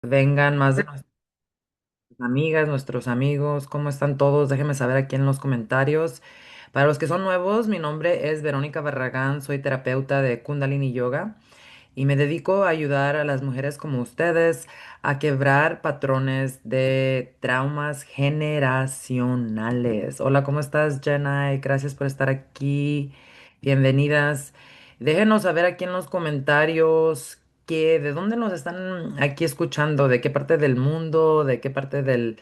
Vengan más de nuestras amigas, nuestros amigos, ¿cómo están todos? Déjenme saber aquí en los comentarios. Para los que son nuevos, mi nombre es Verónica Barragán, soy terapeuta de Kundalini Yoga y me dedico a ayudar a las mujeres como ustedes a quebrar patrones de traumas generacionales. Hola, ¿cómo estás, Jenna? Gracias por estar aquí. Bienvenidas. Déjenos saber aquí en los comentarios de dónde nos están aquí escuchando, de qué parte del mundo, de qué parte de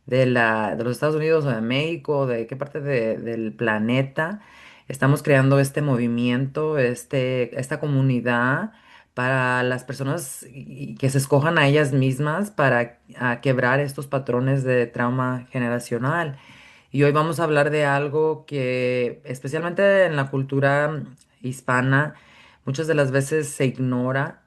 los Estados Unidos o de México, de qué parte del planeta. Estamos creando este movimiento, esta comunidad para las personas y que se escojan a ellas mismas para quebrar estos patrones de trauma generacional. Y hoy vamos a hablar de algo que, especialmente en la cultura hispana, muchas de las veces se ignora.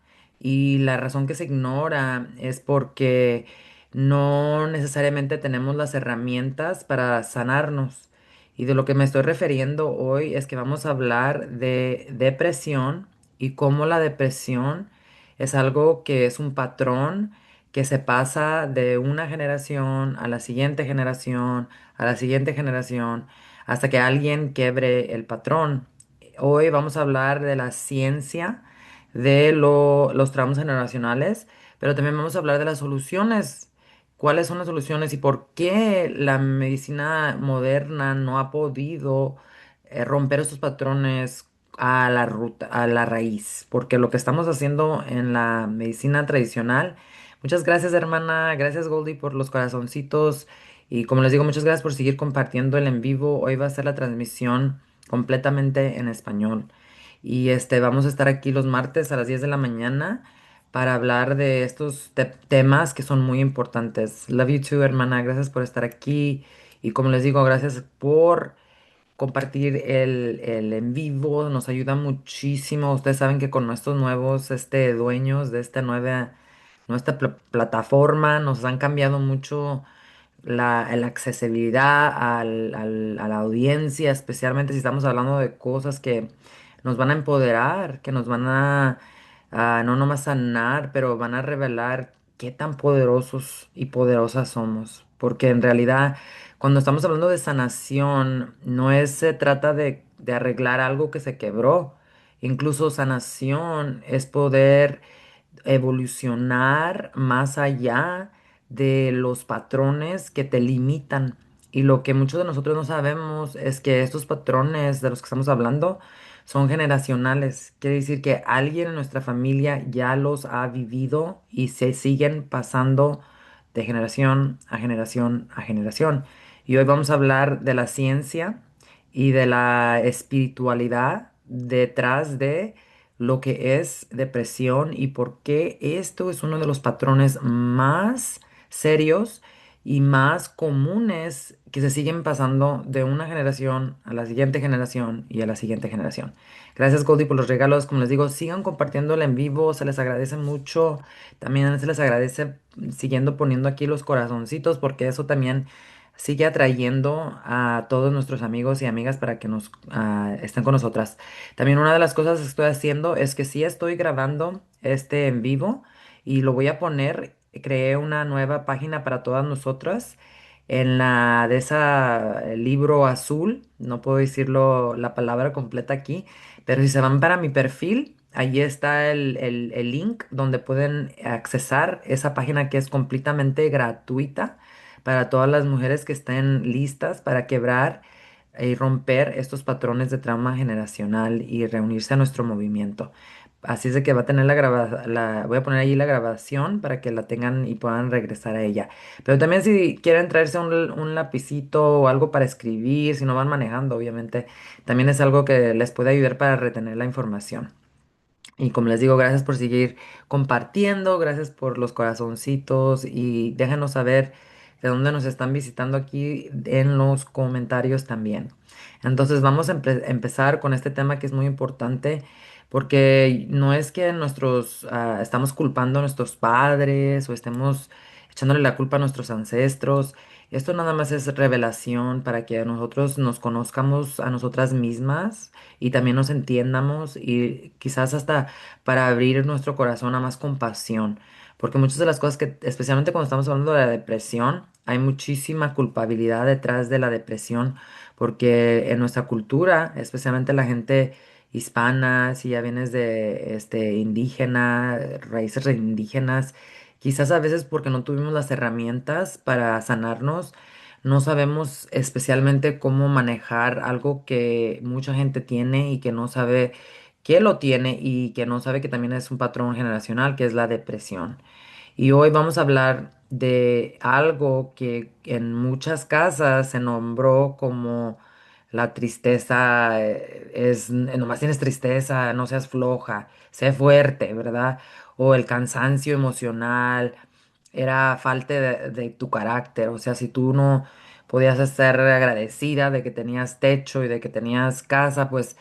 Y la razón que se ignora es porque no necesariamente tenemos las herramientas para sanarnos. Y de lo que me estoy refiriendo hoy es que vamos a hablar de depresión y cómo la depresión es algo que es un patrón que se pasa de una generación a la siguiente generación, a la siguiente generación, hasta que alguien quiebre el patrón. Hoy vamos a hablar de la ciencia de los traumas generacionales, pero también vamos a hablar de las soluciones. ¿Cuáles son las soluciones y por qué la medicina moderna no ha podido romper estos patrones a la ruta, a la raíz? Porque lo que estamos haciendo en la medicina tradicional. Muchas gracias, hermana. Gracias, Goldie, por los corazoncitos. Y como les digo, muchas gracias por seguir compartiendo el en vivo. Hoy va a ser la transmisión completamente en español. Y vamos a estar aquí los martes a las 10 de la mañana para hablar de estos temas que son muy importantes. Love you too, hermana. Gracias por estar aquí. Y como les digo, gracias por compartir el en vivo. Nos ayuda muchísimo. Ustedes saben que con nuestros nuevos dueños de esta nuestra plataforma nos han cambiado mucho la accesibilidad a la audiencia, especialmente si estamos hablando de cosas que nos van a empoderar, que nos van a no nomás sanar, pero van a revelar qué tan poderosos y poderosas somos. Porque en realidad, cuando estamos hablando de sanación, se trata de arreglar algo que se quebró. Incluso sanación es poder evolucionar más allá de los patrones que te limitan. Y lo que muchos de nosotros no sabemos es que estos patrones de los que estamos hablando son generacionales. Quiere decir que alguien en nuestra familia ya los ha vivido y se siguen pasando de generación a generación a generación. Y hoy vamos a hablar de la ciencia y de la espiritualidad detrás de lo que es depresión y por qué esto es uno de los patrones más serios y más comunes que se siguen pasando de una generación a la siguiente generación y a la siguiente generación. Gracias, Goldie, por los regalos. Como les digo, sigan compartiéndolo en vivo, se les agradece mucho. También se les agradece siguiendo poniendo aquí los corazoncitos porque eso también sigue atrayendo a todos nuestros amigos y amigas para que nos estén con nosotras. También una de las cosas que estoy haciendo es que sí estoy grabando este en vivo y lo voy a poner. Creé una nueva página para todas nosotras en la de esa libro azul. No puedo decirlo la palabra completa aquí, pero si se van para mi perfil, allí está el link donde pueden accesar esa página que es completamente gratuita para todas las mujeres que estén listas para quebrar y romper estos patrones de trauma generacional y reunirse a nuestro movimiento. Así es de que va a tener voy a poner ahí la grabación para que la tengan y puedan regresar a ella. Pero también si quieren traerse un lapicito o algo para escribir, si no van manejando, obviamente, también es algo que les puede ayudar para retener la información. Y como les digo, gracias por seguir compartiendo, gracias por los corazoncitos y déjenos saber de dónde nos están visitando aquí en los comentarios también. Entonces vamos a empezar con este tema que es muy importante porque no es que estamos culpando a nuestros padres o estemos echándole la culpa a nuestros ancestros. Esto nada más es revelación para que nosotros nos conozcamos a nosotras mismas y también nos entiendamos y quizás hasta para abrir nuestro corazón a más compasión. porque muchas de las cosas que, especialmente cuando estamos hablando de la depresión, hay muchísima culpabilidad detrás de la depresión, porque en nuestra cultura, especialmente la gente hispana, si ya vienes de indígena, raíces indígenas, quizás a veces porque no tuvimos las herramientas para sanarnos, no sabemos especialmente cómo manejar algo que mucha gente tiene y que no sabe que lo tiene y que no sabe que también es un patrón generacional, que es la depresión. Y hoy vamos a hablar de algo que en muchas casas se nombró como la tristeza, nomás tienes tristeza, no seas floja, sé fuerte, ¿verdad? O el cansancio emocional, era falta de tu carácter, o sea, si tú no podías estar agradecida de que tenías techo y de que tenías casa, pues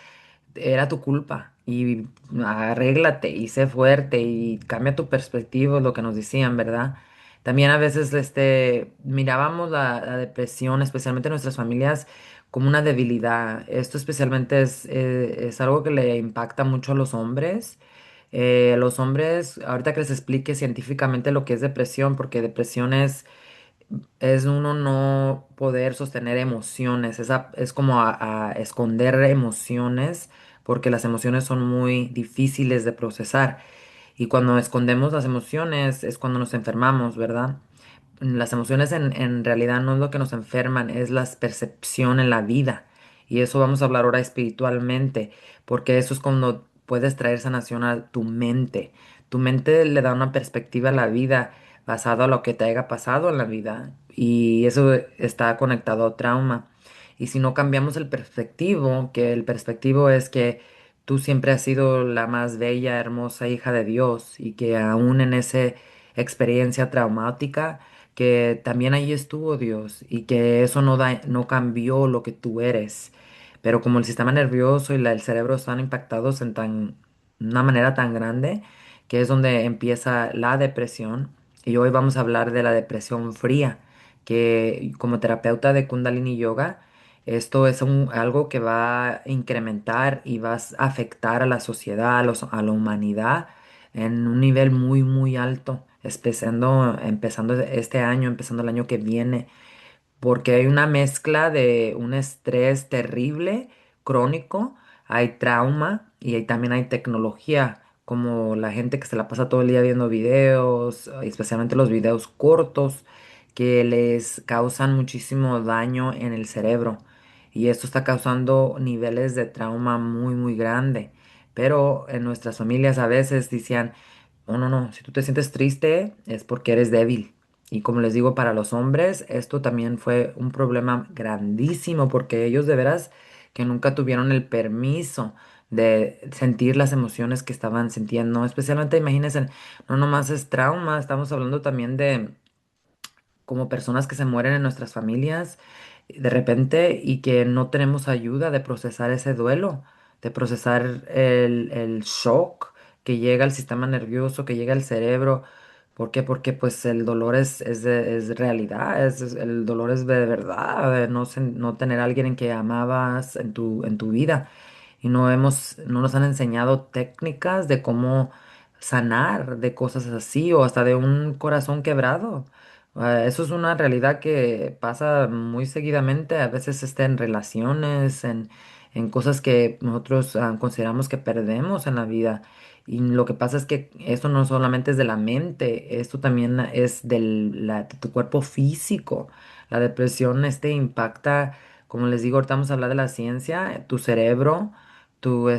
era tu culpa y arréglate y sé fuerte y cambia tu perspectiva, es lo que nos decían, ¿verdad? También a veces mirábamos la depresión, especialmente en nuestras familias, como una debilidad. Esto especialmente es algo que le impacta mucho a los hombres. Los hombres, ahorita que les explique científicamente lo que es depresión, porque depresión es uno no poder sostener emociones, es como a esconder emociones, porque las emociones son muy difíciles de procesar. Y cuando escondemos las emociones es cuando nos enfermamos, ¿verdad? Las emociones en realidad no es lo que nos enferman, es la percepción en la vida. Y eso vamos a hablar ahora espiritualmente, porque eso es cuando puedes traer sanación a tu mente. Tu mente le da una perspectiva a la vida basado a lo que te haya pasado en la vida. Y eso está conectado a trauma. Y si no cambiamos el perspectivo, que el perspectivo es que tú siempre has sido la más bella, hermosa hija de Dios y que aún en esa experiencia traumática, que también ahí estuvo Dios y que eso no cambió lo que tú eres. Pero como el sistema nervioso y el cerebro están impactados una manera tan grande, que es donde empieza la depresión. Y hoy vamos a hablar de la depresión fría, que como terapeuta de Kundalini Yoga, esto es algo que va a incrementar y va a afectar a la sociedad, a la humanidad en un nivel muy, muy alto, empezando este año, empezando el año que viene, porque hay una mezcla de un estrés terrible, crónico, hay trauma y también hay tecnología, como la gente que se la pasa todo el día viendo videos, especialmente los videos cortos, que les causan muchísimo daño en el cerebro. Y esto está causando niveles de trauma muy, muy grande. Pero en nuestras familias a veces decían, no, no, no, si tú te sientes triste es porque eres débil. Y como les digo, para los hombres esto también fue un problema grandísimo porque ellos de veras que nunca tuvieron el permiso de sentir las emociones que estaban sintiendo. Especialmente, imagínense, no nomás es trauma, estamos hablando también de como personas que se mueren en nuestras familias de repente y que no tenemos ayuda de procesar ese duelo, de procesar el shock que llega al sistema nervioso, que llega al cerebro. ¿Por qué? Porque pues el dolor es realidad, el dolor es de verdad, de no tener a alguien en que amabas en tu vida. Y no nos han enseñado técnicas de cómo sanar de cosas así o hasta de un corazón quebrado. Eso es una realidad que pasa muy seguidamente, a veces está en relaciones, en cosas que nosotros consideramos que perdemos en la vida. Y lo que pasa es que esto no solamente es de la mente, esto también es de tu cuerpo físico. La depresión impacta, como les digo, ahorita vamos a hablar de la ciencia, tu cerebro, tu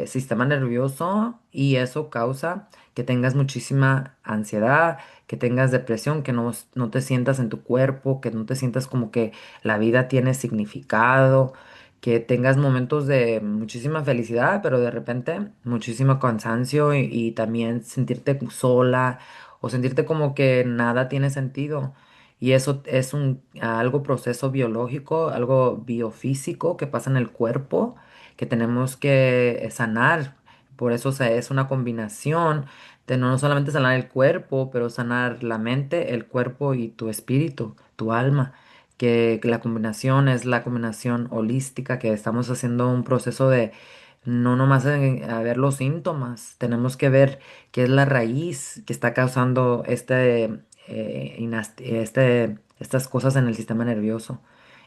sistema nervioso y eso causa que tengas muchísima ansiedad, que tengas depresión, que no te sientas en tu cuerpo, que no te sientas como que la vida tiene significado, que tengas momentos de muchísima felicidad, pero de repente muchísimo cansancio y también sentirte sola o sentirte como que nada tiene sentido. Y eso es algo proceso biológico, algo biofísico que pasa en el cuerpo que tenemos que sanar. Por eso es una combinación de no solamente sanar el cuerpo, pero sanar la mente, el cuerpo y tu espíritu, tu alma. Que la combinación es la combinación holística, que estamos haciendo un proceso no nomás a ver los síntomas, tenemos que ver qué es la raíz que está causando estas cosas en el sistema nervioso.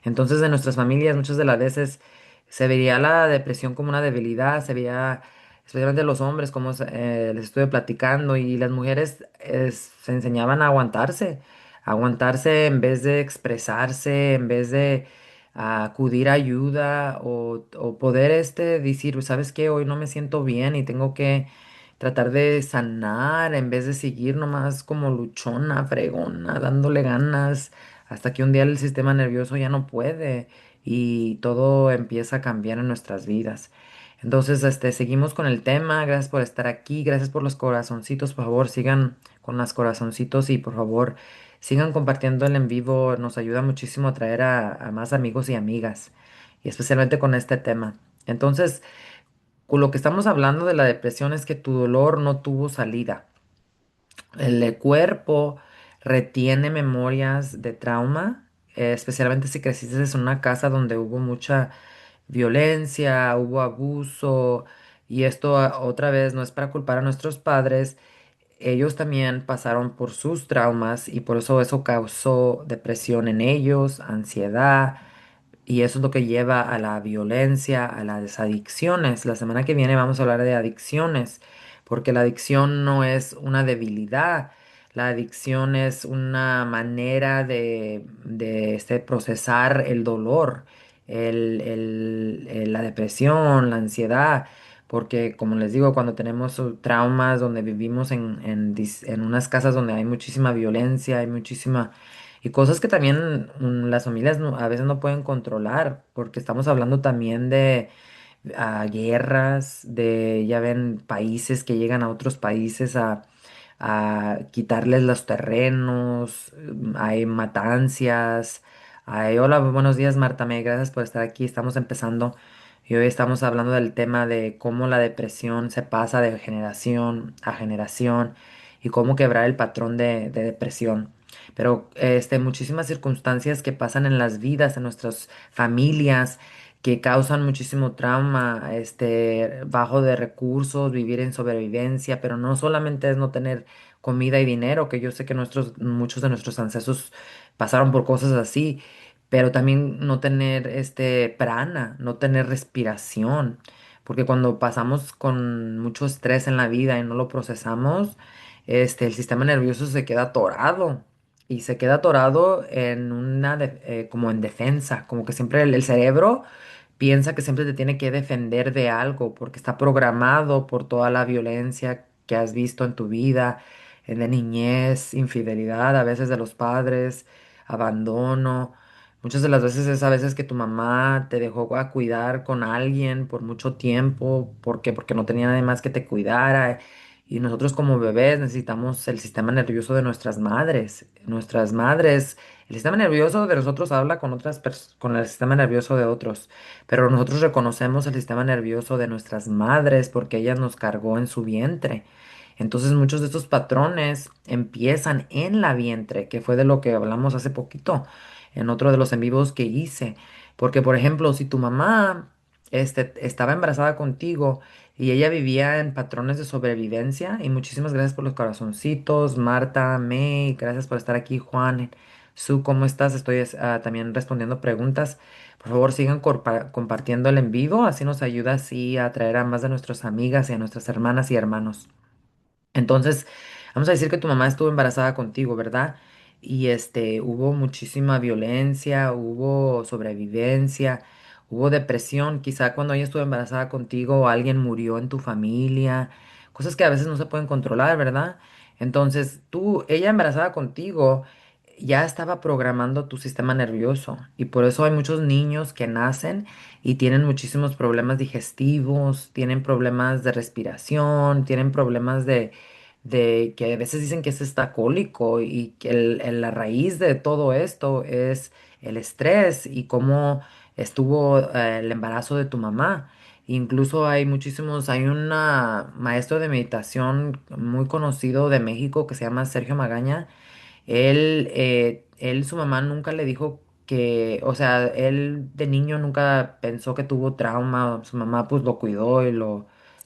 Entonces, en nuestras familias, muchas de las veces se vería la depresión como una debilidad, se veía, especialmente los hombres, como les estuve platicando, y las mujeres se enseñaban a aguantarse en vez de expresarse, en vez de acudir a ayuda o poder decir, ¿sabes qué? Hoy no me siento bien y tengo que tratar de sanar en vez de seguir nomás como luchona, fregona, dándole ganas, hasta que un día el sistema nervioso ya no puede y todo empieza a cambiar en nuestras vidas. Entonces, seguimos con el tema. Gracias por estar aquí. Gracias por los corazoncitos. Por favor, sigan con los corazoncitos y por favor, sigan compartiendo el en vivo. Nos ayuda muchísimo a traer a más amigos y amigas. Y especialmente con este tema. Entonces, con lo que estamos hablando de la depresión es que tu dolor no tuvo salida. El cuerpo retiene memorias de trauma, especialmente si creciste en una casa donde hubo mucha violencia, hubo abuso, y esto otra vez no es para culpar a nuestros padres, ellos también pasaron por sus traumas y por eso causó depresión en ellos, ansiedad, y eso es lo que lleva a la violencia, a las adicciones. La semana que viene vamos a hablar de adicciones, porque la adicción no es una debilidad, la adicción es una manera de procesar el dolor, la depresión, la ansiedad. Porque, como les digo, cuando tenemos traumas, donde vivimos en unas casas donde hay muchísima violencia, hay muchísima y cosas que también las familias a veces no pueden controlar, porque estamos hablando también de guerras, ya ven, países que llegan a otros países a quitarles los terrenos, hay matancias. Hola, buenos días, Marta May, gracias por estar aquí. Estamos empezando y hoy estamos hablando del tema de cómo la depresión se pasa de generación a generación y cómo quebrar el patrón de depresión. Pero muchísimas circunstancias que pasan en las vidas, en nuestras familias, que causan muchísimo trauma, bajo de recursos, vivir en sobrevivencia, pero no solamente es no tener comida y dinero, que yo sé que muchos de nuestros ancestros pasaron por cosas así, pero también no tener prana, no tener respiración, porque cuando pasamos con mucho estrés en la vida y no lo procesamos, el sistema nervioso se queda atorado. Y se queda atorado como en defensa, como que siempre el cerebro piensa que siempre te tiene que defender de algo porque está programado por toda la violencia que has visto en tu vida, en la niñez, infidelidad a veces de los padres, abandono. Muchas de las veces es a veces que tu mamá te dejó a cuidar con alguien por mucho tiempo. ¿Por qué? Porque no tenía nadie más que te cuidara. Y nosotros como bebés necesitamos el sistema nervioso de nuestras madres. Nuestras madres, el sistema nervioso de nosotros habla con el sistema nervioso de otros. Pero nosotros reconocemos el sistema nervioso de nuestras madres porque ella nos cargó en su vientre. Entonces muchos de estos patrones empiezan en la vientre, que fue de lo que hablamos hace poquito en otro de los en vivos que hice. Porque, por ejemplo, si tu mamá estaba embarazada contigo y ella vivía en patrones de sobrevivencia, y muchísimas gracias por los corazoncitos, Marta, May, gracias por estar aquí, Juan, Su, ¿cómo estás? Estoy también respondiendo preguntas. Por favor, sigan compartiendo el en vivo, así nos ayuda así a atraer a más de nuestras amigas y a nuestras hermanas y hermanos. Entonces, vamos a decir que tu mamá estuvo embarazada contigo, ¿verdad? Y hubo muchísima violencia, hubo sobrevivencia, hubo depresión, quizá cuando ella estuvo embarazada contigo alguien murió en tu familia, cosas que a veces no se pueden controlar, ¿verdad? Entonces, ella embarazada contigo ya estaba programando tu sistema nervioso y por eso hay muchos niños que nacen y tienen muchísimos problemas digestivos, tienen problemas de respiración, tienen problemas de que a veces dicen que es cólico y que la raíz de todo esto es el estrés y cómo estuvo el embarazo de tu mamá. Incluso hay un maestro de meditación muy conocido de México que se llama Sergio Magaña. Su mamá nunca le dijo o sea, él de niño nunca pensó que tuvo trauma, su mamá pues lo cuidó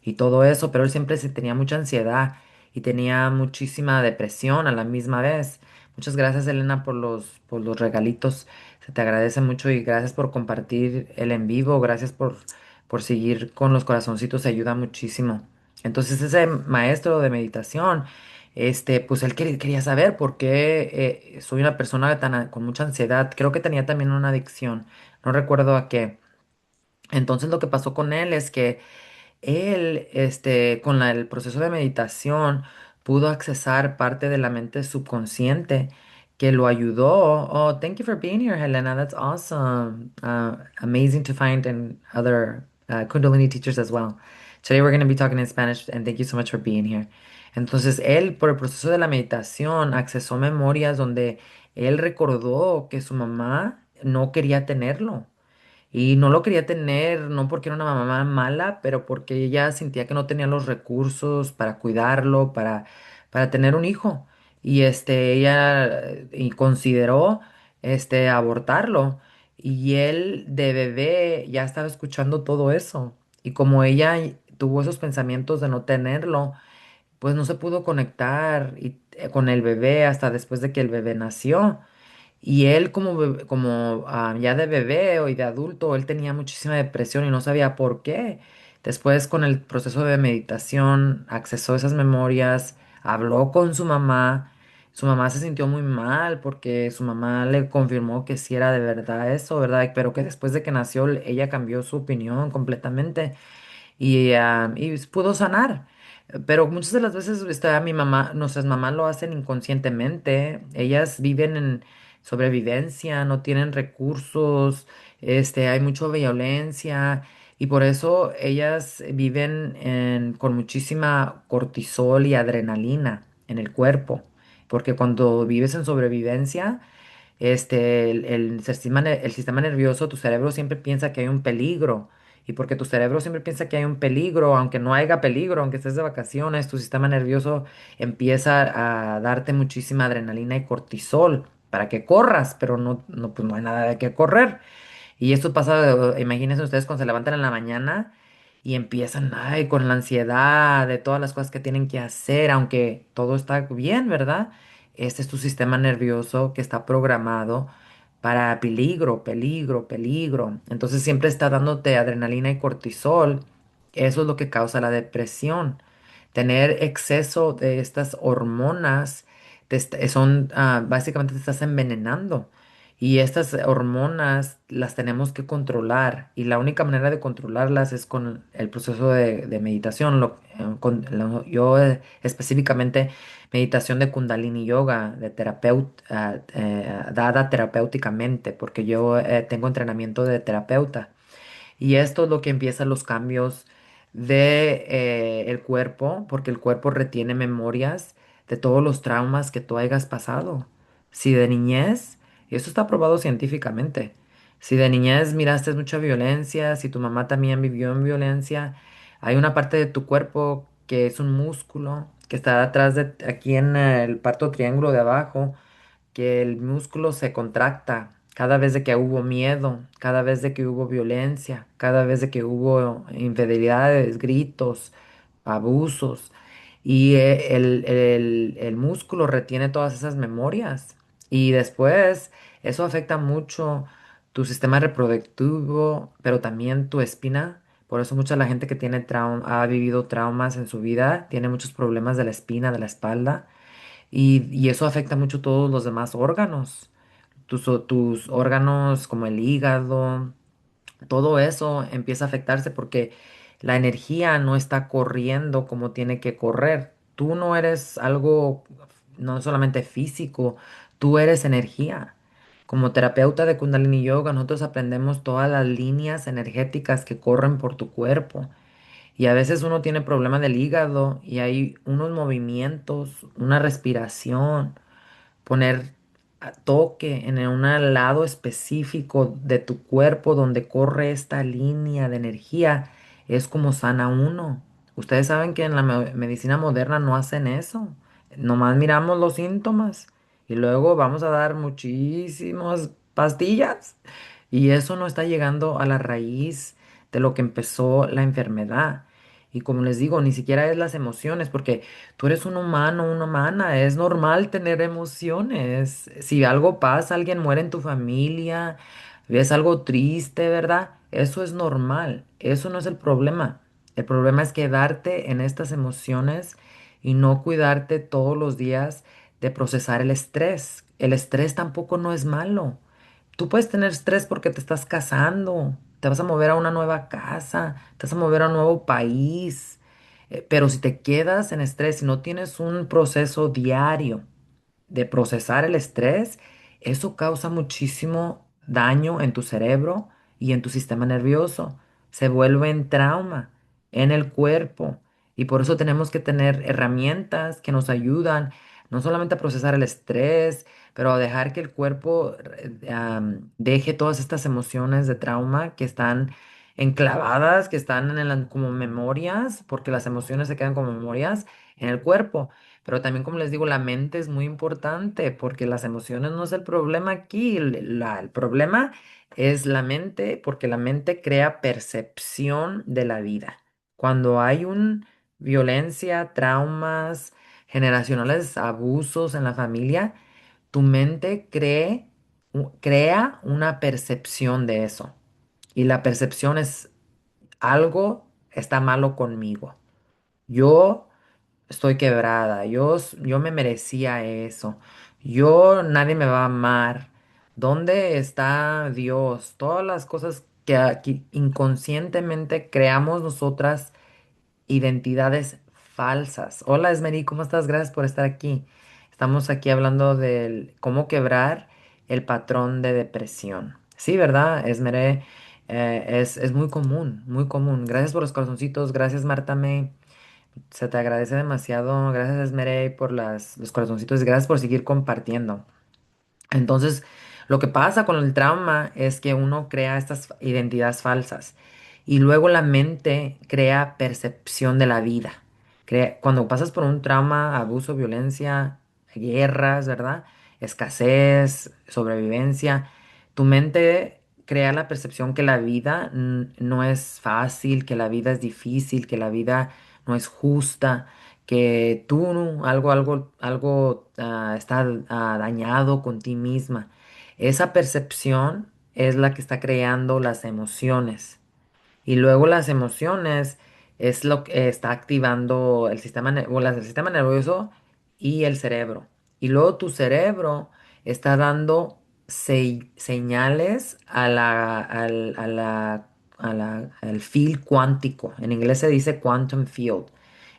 y todo eso, pero él siempre se tenía mucha ansiedad y tenía muchísima depresión a la misma vez. Muchas gracias, Elena, por los regalitos. Se te agradece mucho y gracias por compartir el en vivo, gracias por seguir con los corazoncitos, ayuda muchísimo. Entonces, ese maestro de meditación, pues él quería saber por qué soy una persona con mucha ansiedad. Creo que tenía también una adicción, no recuerdo a qué. Entonces, lo que pasó con él es que él, con el proceso de meditación, pudo accesar parte de la mente subconsciente que lo ayudó. Oh, thank you for being here, Helena. That's awesome. Amazing to find in other Kundalini teachers as well. Today we're going to be talking in Spanish, and thank you so much for being here. Entonces, él, por el proceso de la meditación, accesó memorias donde él recordó que su mamá no quería tenerlo. Y no lo quería tener, no porque era una mamá mala, pero porque ella sentía que no tenía los recursos para cuidarlo, para tener un hijo. Y ella y consideró abortarlo. Y él de bebé ya estaba escuchando todo eso. Y como ella tuvo esos pensamientos de no tenerlo, pues no se pudo conectar con el bebé hasta después de que el bebé nació. Y él ya de bebé o y de adulto, él tenía muchísima depresión y no sabía por qué. Después con el proceso de meditación, accesó a esas memorias, habló con su mamá. Su mamá se sintió muy mal porque su mamá le confirmó que sí era de verdad eso, ¿verdad? Pero que después de que nació, ella cambió su opinión completamente y pudo sanar. Pero muchas de las veces nuestras mamás lo hacen inconscientemente. Ellas viven en sobrevivencia, no tienen recursos, hay mucha violencia y por eso ellas viven con muchísima cortisol y adrenalina en el cuerpo. Porque cuando vives en sobrevivencia, el sistema nervioso, tu cerebro siempre piensa que hay un peligro. Y porque tu cerebro siempre piensa que hay un peligro, aunque no haya peligro, aunque estés de vacaciones, tu sistema nervioso empieza a darte muchísima adrenalina y cortisol para que corras, pero pues no hay nada de qué correr. Y esto pasa, imagínense ustedes cuando se levantan en la mañana y empiezan, ay, con la ansiedad de todas las cosas que tienen que hacer, aunque todo está bien, ¿verdad? Este es tu sistema nervioso que está programado para peligro, peligro, peligro. Entonces siempre está dándote adrenalina y cortisol. Eso es lo que causa la depresión. Tener exceso de estas hormonas básicamente te estás envenenando. Y estas hormonas las tenemos que controlar y la única manera de controlarlas es con el proceso de meditación. Yo específicamente meditación de Kundalini Yoga, dada terapéuticamente, porque yo tengo entrenamiento de terapeuta. Y esto es lo que empieza los cambios de el cuerpo, porque el cuerpo retiene memorias de todos los traumas que tú hayas pasado. Si de niñez, y esto está probado científicamente, si de niñez miraste mucha violencia, si tu mamá también vivió en violencia, hay una parte de tu cuerpo que es un músculo que está atrás de aquí en el parto triángulo de abajo que el músculo se contracta cada vez de que hubo miedo, cada vez de que hubo violencia, cada vez de que hubo infidelidades, gritos, abusos. Y el músculo retiene todas esas memorias. Y después eso afecta mucho tu sistema reproductivo, pero también tu espina. Por eso mucha la gente que tiene ha vivido traumas en su vida, tiene muchos problemas de la espina, de la espalda. Y eso afecta mucho todos los demás órganos. Tus órganos como el hígado, todo eso empieza a afectarse porque la energía no está corriendo como tiene que correr. Tú no eres algo, no solamente físico, tú eres energía. Como terapeuta de Kundalini Yoga, nosotros aprendemos todas las líneas energéticas que corren por tu cuerpo. Y a veces uno tiene problema del hígado y hay unos movimientos, una respiración, poner a toque en un lado específico de tu cuerpo donde corre esta línea de energía, es como sana uno. Ustedes saben que en la medicina moderna no hacen eso. Nomás miramos los síntomas y luego vamos a dar muchísimos pastillas. Y eso no está llegando a la raíz de lo que empezó la enfermedad. Y como les digo, ni siquiera es las emociones, porque tú eres un humano, una humana, es normal tener emociones. Si algo pasa, alguien muere en tu familia, ves algo triste, ¿verdad? Eso es normal, eso no es el problema. El problema es quedarte en estas emociones y no cuidarte todos los días de procesar el estrés. El estrés tampoco no es malo. Tú puedes tener estrés porque te estás casando, te vas a mover a una nueva casa, te vas a mover a un nuevo país. Pero si te quedas en estrés y no tienes un proceso diario de procesar el estrés, eso causa muchísimo daño en tu cerebro y en tu sistema nervioso. Se vuelve en trauma en el cuerpo. Y por eso tenemos que tener herramientas que nos ayudan no solamente a procesar el estrés, pero a dejar que el cuerpo deje todas estas emociones de trauma que están enclavadas, que están como memorias, porque las emociones se quedan como memorias en el cuerpo. Pero también, como les digo, la mente es muy importante porque las emociones no es el problema aquí. El problema es la mente porque la mente crea percepción de la vida. Cuando hay un violencia, traumas generacionales, abusos en la familia, tu mente crea una percepción de eso. Y la percepción es algo está malo conmigo. Yo estoy quebrada, yo me merecía eso, nadie me va a amar. ¿Dónde está Dios? Todas las cosas que aquí inconscientemente creamos nosotras, identidades falsas. Hola, Esmeri, ¿cómo estás? Gracias por estar aquí. Estamos aquí hablando de cómo quebrar el patrón de depresión. Sí, ¿verdad, Esmeré? Es muy común, muy común. Gracias por los corazoncitos, gracias, Marta May. Se te agradece demasiado. Gracias, Esmerey, por los corazoncitos y gracias por seguir compartiendo. Entonces, lo que pasa con el trauma es que uno crea estas identidades falsas y luego la mente crea percepción de la vida. Cuando pasas por un trauma, abuso, violencia, guerras, ¿verdad? Escasez, sobrevivencia, tu mente crea la percepción que la vida no es fácil, que la vida es difícil, que la vida no es justa, que tú algo está dañado con ti misma. Esa percepción es la que está creando las emociones. Y luego las emociones es lo que está activando el sistema nervioso y el cerebro. Y luego tu cerebro está dando señales al field cuántico. En inglés se dice quantum field.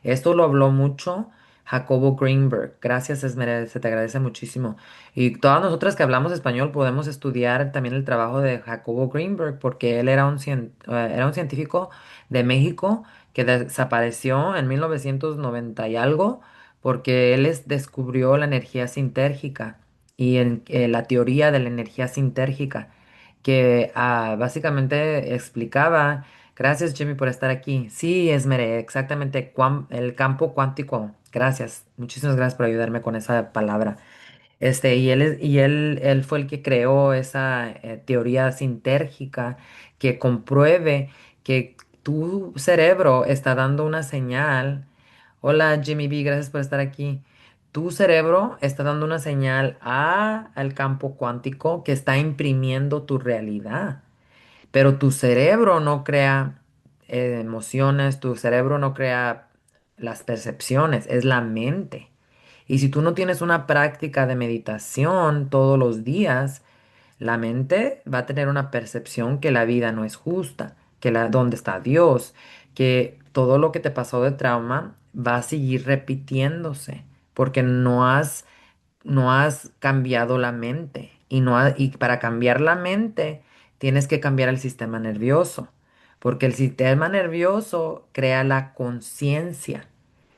Esto lo habló mucho Jacobo Greenberg. Gracias, Esmeralda, se te agradece muchísimo. Y todas nosotras que hablamos español podemos estudiar también el trabajo de Jacobo Greenberg porque él era un científico de México que desapareció en 1990 y algo porque descubrió la energía sintérgica y la teoría de la energía sintérgica que básicamente explicaba. Gracias, Jimmy, por estar aquí. Sí, Esmeré, exactamente, el campo cuántico. Gracias, muchísimas gracias por ayudarme con esa palabra. Él fue el que creó esa teoría sintérgica que compruebe que tu cerebro está dando una señal. Hola Jimmy B, gracias por estar aquí. Tu cerebro está dando una señal al campo cuántico que está imprimiendo tu realidad. Pero tu cerebro no crea emociones, tu cerebro no crea las percepciones, es la mente. Y si tú no tienes una práctica de meditación todos los días, la mente va a tener una percepción que la vida no es justa, dónde está Dios, que todo lo que te pasó de trauma va a seguir repitiéndose, porque no has cambiado la mente. Y para cambiar la mente, tienes que cambiar el sistema nervioso, porque el sistema nervioso crea la conciencia.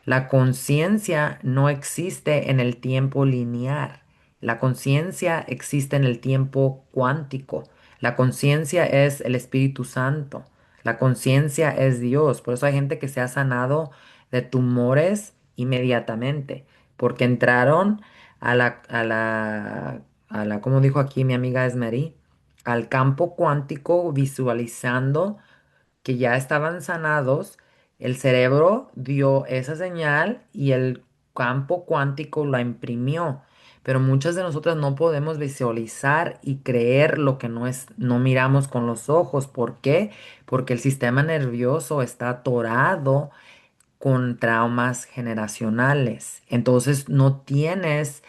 La conciencia no existe en el tiempo lineal. La conciencia existe en el tiempo cuántico. La conciencia es el Espíritu Santo. La conciencia es Dios. Por eso hay gente que se ha sanado de tumores inmediatamente, porque entraron a como dijo aquí mi amiga Esmery, al campo cuántico visualizando que ya estaban sanados, el cerebro dio esa señal y el campo cuántico la imprimió. Pero muchas de nosotras no podemos visualizar y creer lo que no miramos con los ojos. ¿Por qué? Porque el sistema nervioso está atorado con traumas generacionales. Entonces no tienes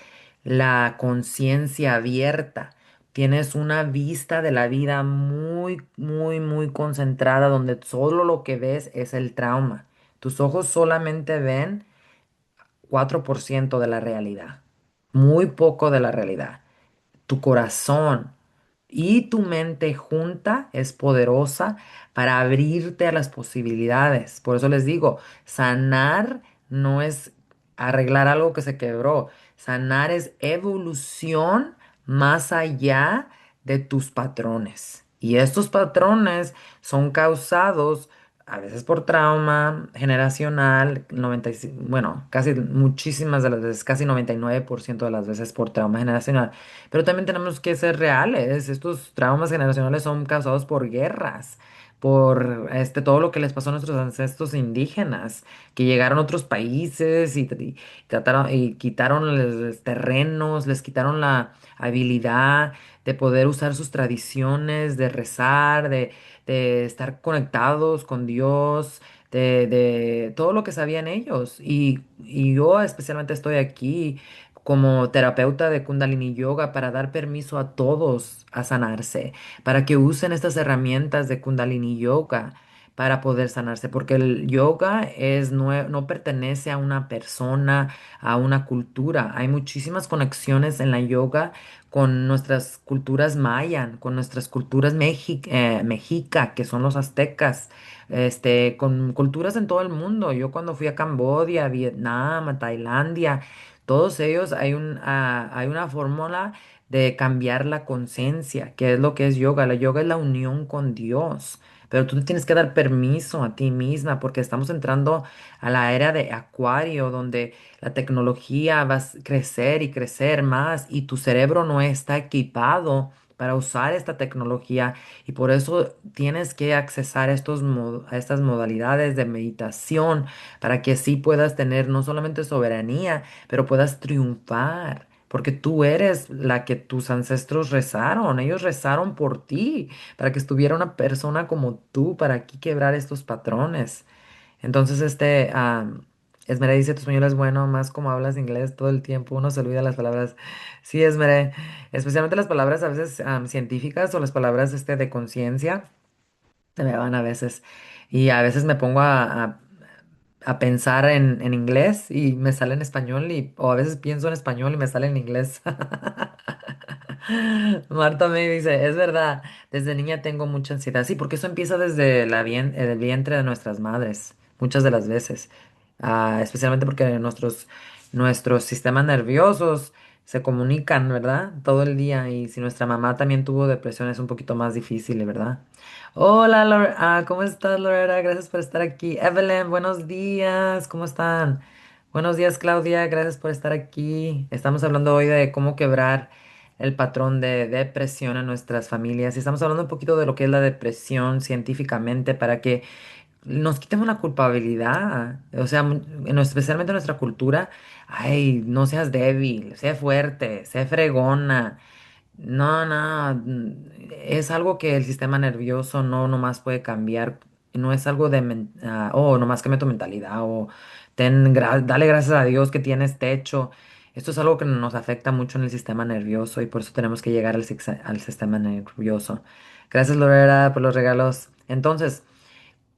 la conciencia abierta. Tienes una vista de la vida muy, muy, muy concentrada donde solo lo que ves es el trauma. Tus ojos solamente ven 4% de la realidad, muy poco de la realidad. Tu corazón y tu mente junta es poderosa para abrirte a las posibilidades. Por eso les digo, sanar no es arreglar algo que se quebró. Sanar es evolución más allá de tus patrones. Y estos patrones son causados a veces por trauma generacional, bueno, casi muchísimas de las veces, casi 99% de las veces por trauma generacional. Pero también tenemos que ser reales. Estos traumas generacionales son causados por guerras, por todo lo que les pasó a nuestros ancestros indígenas, que llegaron a otros países y trataron y quitaron les terrenos, les quitaron la habilidad de poder usar sus tradiciones, de rezar, de estar conectados con Dios. De todo lo que sabían ellos. Y yo especialmente estoy aquí como terapeuta de Kundalini Yoga para dar permiso a todos a sanarse, para que usen estas herramientas de Kundalini Yoga para poder sanarse, porque el yoga no pertenece a una persona, a una cultura. Hay muchísimas conexiones en la yoga con nuestras culturas mayan, con nuestras culturas mexica, que son los aztecas, con culturas en todo el mundo. Yo cuando fui a Camboya, a Vietnam, a Tailandia, todos ellos hay una fórmula de cambiar la conciencia, que es lo que es yoga. La yoga es la unión con Dios. Pero tú te tienes que dar permiso a ti misma porque estamos entrando a la era de Acuario, donde la tecnología va a crecer y crecer más y tu cerebro no está equipado para usar esta tecnología y por eso tienes que accesar a estas modalidades de meditación para que así puedas tener no solamente soberanía, pero puedas triunfar, porque tú eres la que tus ancestros rezaron, ellos rezaron por ti, para que estuviera una persona como tú, para aquí quebrar estos patrones. Entonces, Esmeré dice, tu español es bueno, más como hablas inglés todo el tiempo, uno se olvida las palabras. Sí, Esmeré, especialmente las palabras a veces científicas o las palabras de conciencia, se me van a veces. Y a veces me pongo a pensar en inglés y me sale en español o a veces pienso en español y me sale en inglés. Marta me dice, es verdad, desde niña tengo mucha ansiedad. Sí, porque eso empieza desde el vientre de nuestras madres, muchas de las veces. Especialmente porque nuestros sistemas nerviosos se comunican, ¿verdad? Todo el día. Y si nuestra mamá también tuvo depresión es un poquito más difícil, ¿verdad? Hola, ¿cómo estás, Lorena? Gracias por estar aquí. Evelyn, buenos días, ¿cómo están? Buenos días, Claudia, gracias por estar aquí. Estamos hablando hoy de cómo quebrar el patrón de depresión en nuestras familias y estamos hablando un poquito de lo que es la depresión científicamente para que nos quitemos la culpabilidad. O sea, especialmente en nuestra cultura, ay, no seas débil, sé fuerte, sé fregona. No, no, es algo que el sistema nervioso no nomás puede cambiar, no es algo oh, nomás cambia tu mentalidad, o dale gracias a Dios que tienes techo. Esto es algo que nos afecta mucho en el sistema nervioso y por eso tenemos que llegar al sistema nervioso. Gracias, Lorena, por los regalos. Entonces,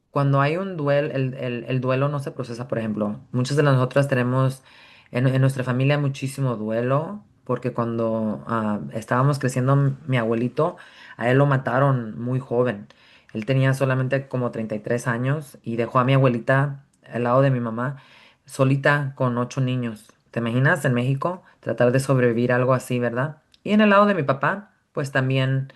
cuando hay un duelo, el duelo no se procesa, por ejemplo. Muchas de nosotras tenemos en nuestra familia muchísimo duelo, porque cuando estábamos creciendo, mi abuelito, a él lo mataron muy joven. Él tenía solamente como 33 años y dejó a mi abuelita al lado de mi mamá, solita con 8 niños. ¿Te imaginas en México tratar de sobrevivir a algo así, verdad? Y en el lado de mi papá, pues también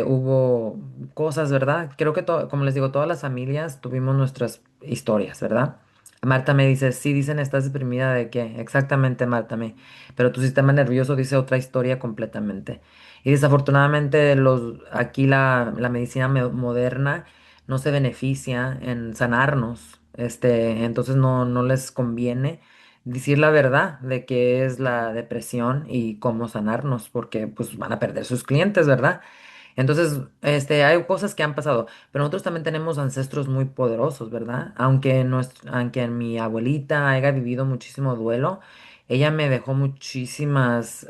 hubo cosas, ¿verdad? Creo que, como les digo, todas las familias tuvimos nuestras historias, ¿verdad? Marta me dice, sí, dicen estás deprimida de qué. Exactamente, Marta me. Pero tu sistema nervioso dice otra historia completamente. Y desafortunadamente aquí la medicina moderna no se beneficia en sanarnos. Entonces no les conviene decir la verdad de qué es la depresión y cómo sanarnos, porque pues van a perder sus clientes, ¿verdad? Entonces, hay cosas que han pasado, pero nosotros también tenemos ancestros muy poderosos, ¿verdad? Aunque mi abuelita haya vivido muchísimo duelo, ella me dejó muchísimas,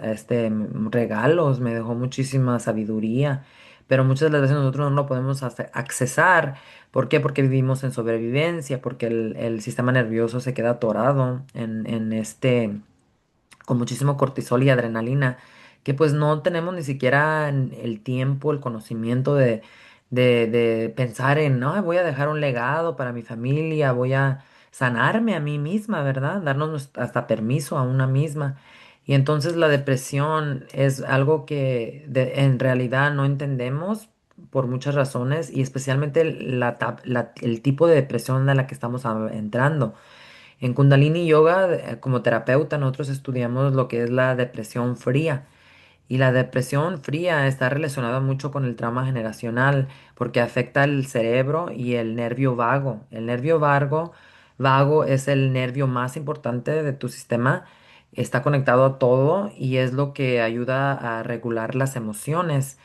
regalos, me dejó muchísima sabiduría, pero muchas de las veces nosotros no lo podemos accesar. ¿Por qué? Porque vivimos en sobrevivencia, porque el sistema nervioso se queda atorado con muchísimo cortisol y adrenalina, que pues no tenemos ni siquiera el tiempo, el conocimiento de pensar en, no, voy a dejar un legado para mi familia, voy a sanarme a mí misma, ¿verdad? Darnos hasta permiso a una misma. Y entonces la depresión es algo que en realidad no entendemos por muchas razones y especialmente el tipo de depresión a la que estamos entrando. En Kundalini Yoga, como terapeuta, nosotros estudiamos lo que es la depresión fría. Y la depresión fría está relacionada mucho con el trauma generacional porque afecta el cerebro y el nervio vago. El nervio vago es el nervio más importante de tu sistema. Está conectado a todo y es lo que ayuda a regular las emociones.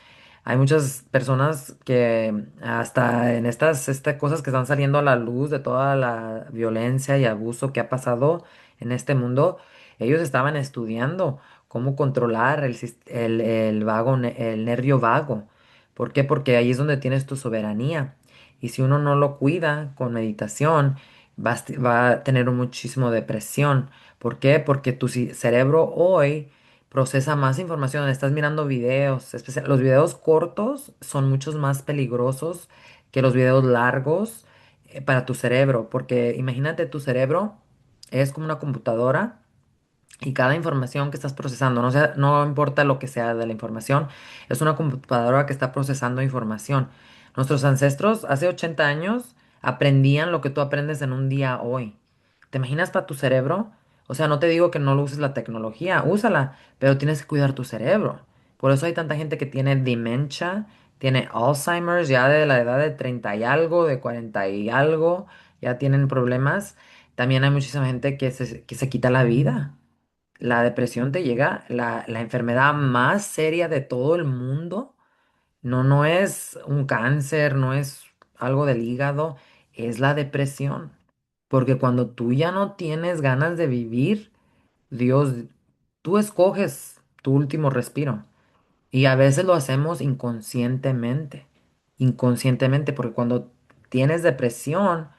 Hay muchas personas que hasta en estas cosas que están saliendo a la luz de toda la violencia y abuso que ha pasado en este mundo, ellos estaban estudiando cómo controlar el nervio vago. ¿Por qué? Porque ahí es donde tienes tu soberanía. Y si uno no lo cuida con meditación, va a tener muchísimo depresión. ¿Por qué? Porque tu cerebro hoy procesa más información. Estás mirando videos, los videos cortos son muchos más peligrosos que los videos largos para tu cerebro. Porque imagínate, tu cerebro es como una computadora y cada información que estás procesando, no importa lo que sea de la información, es una computadora que está procesando información. Nuestros ancestros hace 80 años aprendían lo que tú aprendes en un día hoy. ¿Te imaginas para tu cerebro? O sea, no te digo que no lo uses la tecnología, úsala, pero tienes que cuidar tu cerebro. Por eso hay tanta gente que tiene demencia, tiene Alzheimer's ya de la edad de 30 y algo, de 40 y algo, ya tienen problemas. También hay muchísima gente que se quita la vida. La depresión te llega, la enfermedad más seria de todo el mundo. No es un cáncer, no es algo del hígado, es la depresión. Porque cuando tú ya no tienes ganas de vivir, Dios, tú escoges tu último respiro. Y a veces lo hacemos inconscientemente. Inconscientemente, porque cuando tienes depresión,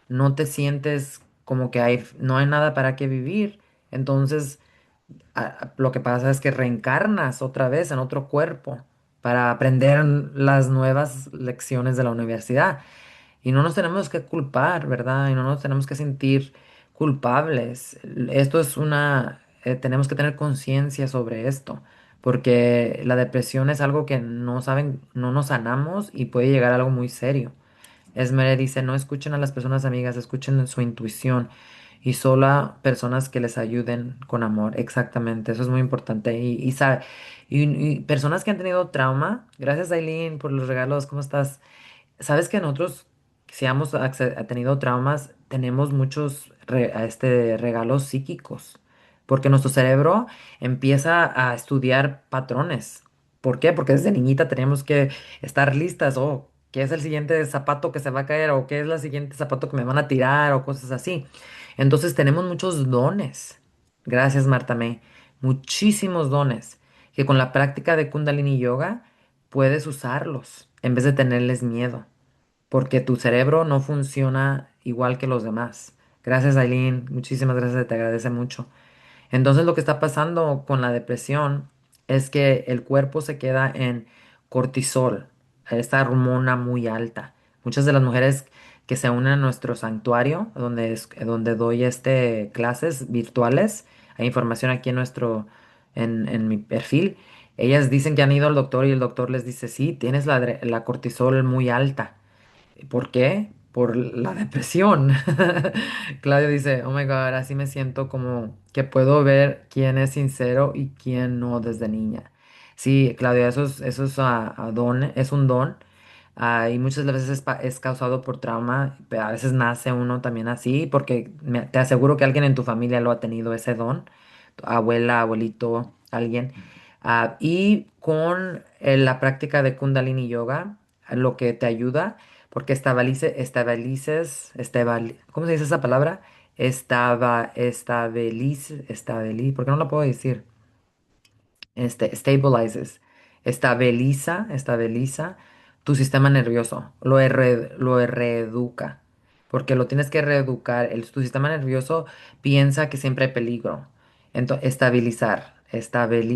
no te sientes como que no hay nada para qué vivir. Entonces lo que pasa es que reencarnas otra vez en otro cuerpo para aprender las nuevas lecciones de la universidad. Y no nos tenemos que culpar, ¿verdad? Y no nos tenemos que sentir culpables. Esto es tenemos que tener conciencia sobre esto, porque la depresión es algo que no nos sanamos y puede llegar a algo muy serio. Esmeré dice, no escuchen a las personas amigas, escuchen su intuición y solo a personas que les ayuden con amor. Exactamente, eso es muy importante. Y personas que han tenido trauma, gracias Aileen por los regalos, ¿cómo estás? Sabes que nosotros, si hemos tenido traumas, tenemos muchos regalos psíquicos, porque nuestro cerebro empieza a estudiar patrones. ¿Por qué? Porque desde niñita tenemos que estar listas, o qué es el siguiente zapato que se va a caer, o qué es el siguiente zapato que me van a tirar, o cosas así. Entonces tenemos muchos dones. Gracias, Marta May. Muchísimos dones que con la práctica de Kundalini Yoga puedes usarlos en vez de tenerles miedo, porque tu cerebro no funciona igual que los demás. Gracias, Aileen. Muchísimas gracias, te agradece mucho. Entonces lo que está pasando con la depresión es que el cuerpo se queda en cortisol, esta hormona muy alta. Muchas de las mujeres que se unen a nuestro santuario, donde doy clases virtuales, hay información aquí en mi perfil. Ellas dicen que han ido al doctor y el doctor les dice, sí, tienes la cortisol muy alta. ¿Por qué? por la depresión. Claudio dice, oh my God, así me siento como que puedo ver quién es sincero y quién no desde niña. Sí, Claudio, eso es, es un don. Y muchas veces es causado por trauma, pero a veces nace uno también así, porque te aseguro que alguien en tu familia lo ha tenido ese don, tu abuela, abuelito, alguien. Y con la práctica de Kundalini Yoga, lo que te ayuda, porque ¿cómo se dice esa palabra? ¿Por qué no la puedo decir? Stabilizes, estabiliza tu sistema nervioso, lo reeduca, porque lo tienes que reeducar. Tu sistema nervioso piensa que siempre hay peligro. Entonces,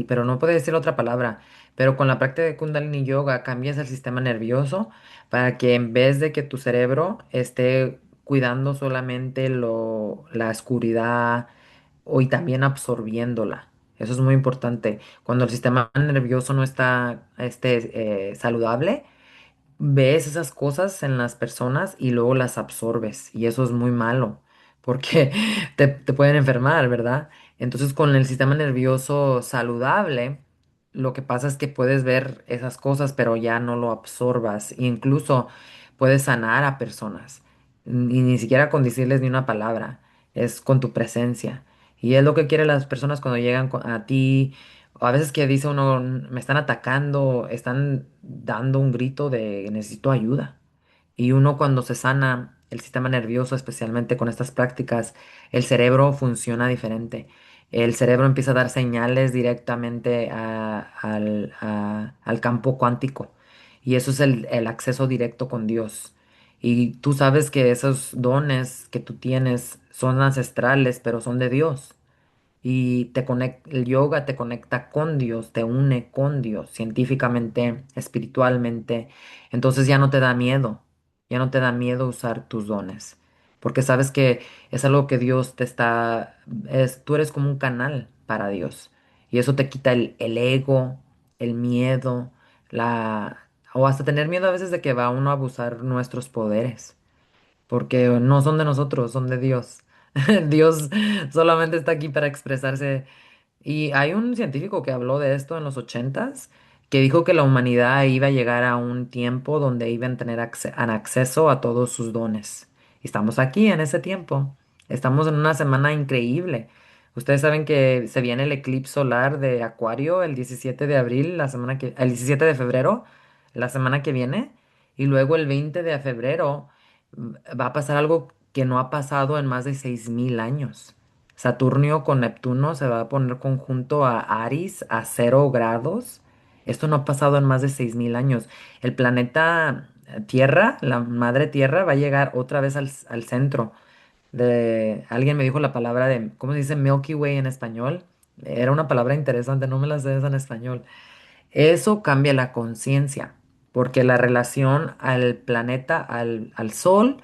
pero no puedo decir otra palabra. Pero con la práctica de Kundalini Yoga cambias el sistema nervioso para que en vez de que tu cerebro esté cuidando solamente la oscuridad y también absorbiéndola. Eso es muy importante. Cuando el sistema nervioso no está saludable, ves esas cosas en las personas y luego las absorbes. Y eso es muy malo porque te pueden enfermar, ¿verdad? Entonces, con el sistema nervioso saludable, lo que pasa es que puedes ver esas cosas, pero ya no lo absorbas. E incluso puedes sanar a personas. Y ni siquiera con decirles ni una palabra. Es con tu presencia. Y es lo que quieren las personas cuando llegan a ti. O a veces que dice uno, me están atacando, están dando un grito de necesito ayuda. Y uno cuando se sana el sistema nervioso, especialmente con estas prácticas, el cerebro funciona diferente. El cerebro empieza a dar señales directamente al campo cuántico. Y eso es el acceso directo con Dios. Y tú sabes que esos dones que tú tienes son ancestrales, pero son de Dios. Y el yoga te conecta con Dios, te une con Dios, científicamente, espiritualmente. Entonces ya no te da miedo usar tus dones, porque sabes que es algo que Dios tú eres como un canal para Dios. Y eso te quita el ego, el miedo, o hasta tener miedo a veces de que va uno a abusar nuestros poderes porque no son de nosotros, son de Dios. Dios solamente está aquí para expresarse. Y hay un científico que habló de esto en los ochentas, que dijo que la humanidad iba a llegar a un tiempo donde iban a tener acceso a todos sus dones. Y estamos aquí en ese tiempo. Estamos en una semana increíble. Ustedes saben que se viene el eclipse solar de Acuario el 17 de abril, el 17 de febrero, la semana que viene. Y luego el 20 de febrero va a pasar algo que no ha pasado en más de 6000 años. Saturnio con Neptuno se va a poner conjunto a Aries a 0 grados. Esto no ha pasado en más de 6000 años. El planeta Tierra, la madre Tierra, va a llegar otra vez al centro. Alguien me dijo la palabra de, ¿cómo se dice Milky Way en español? Era una palabra interesante, no me la sé esa en español. Eso cambia la conciencia, porque la relación al planeta, al Sol,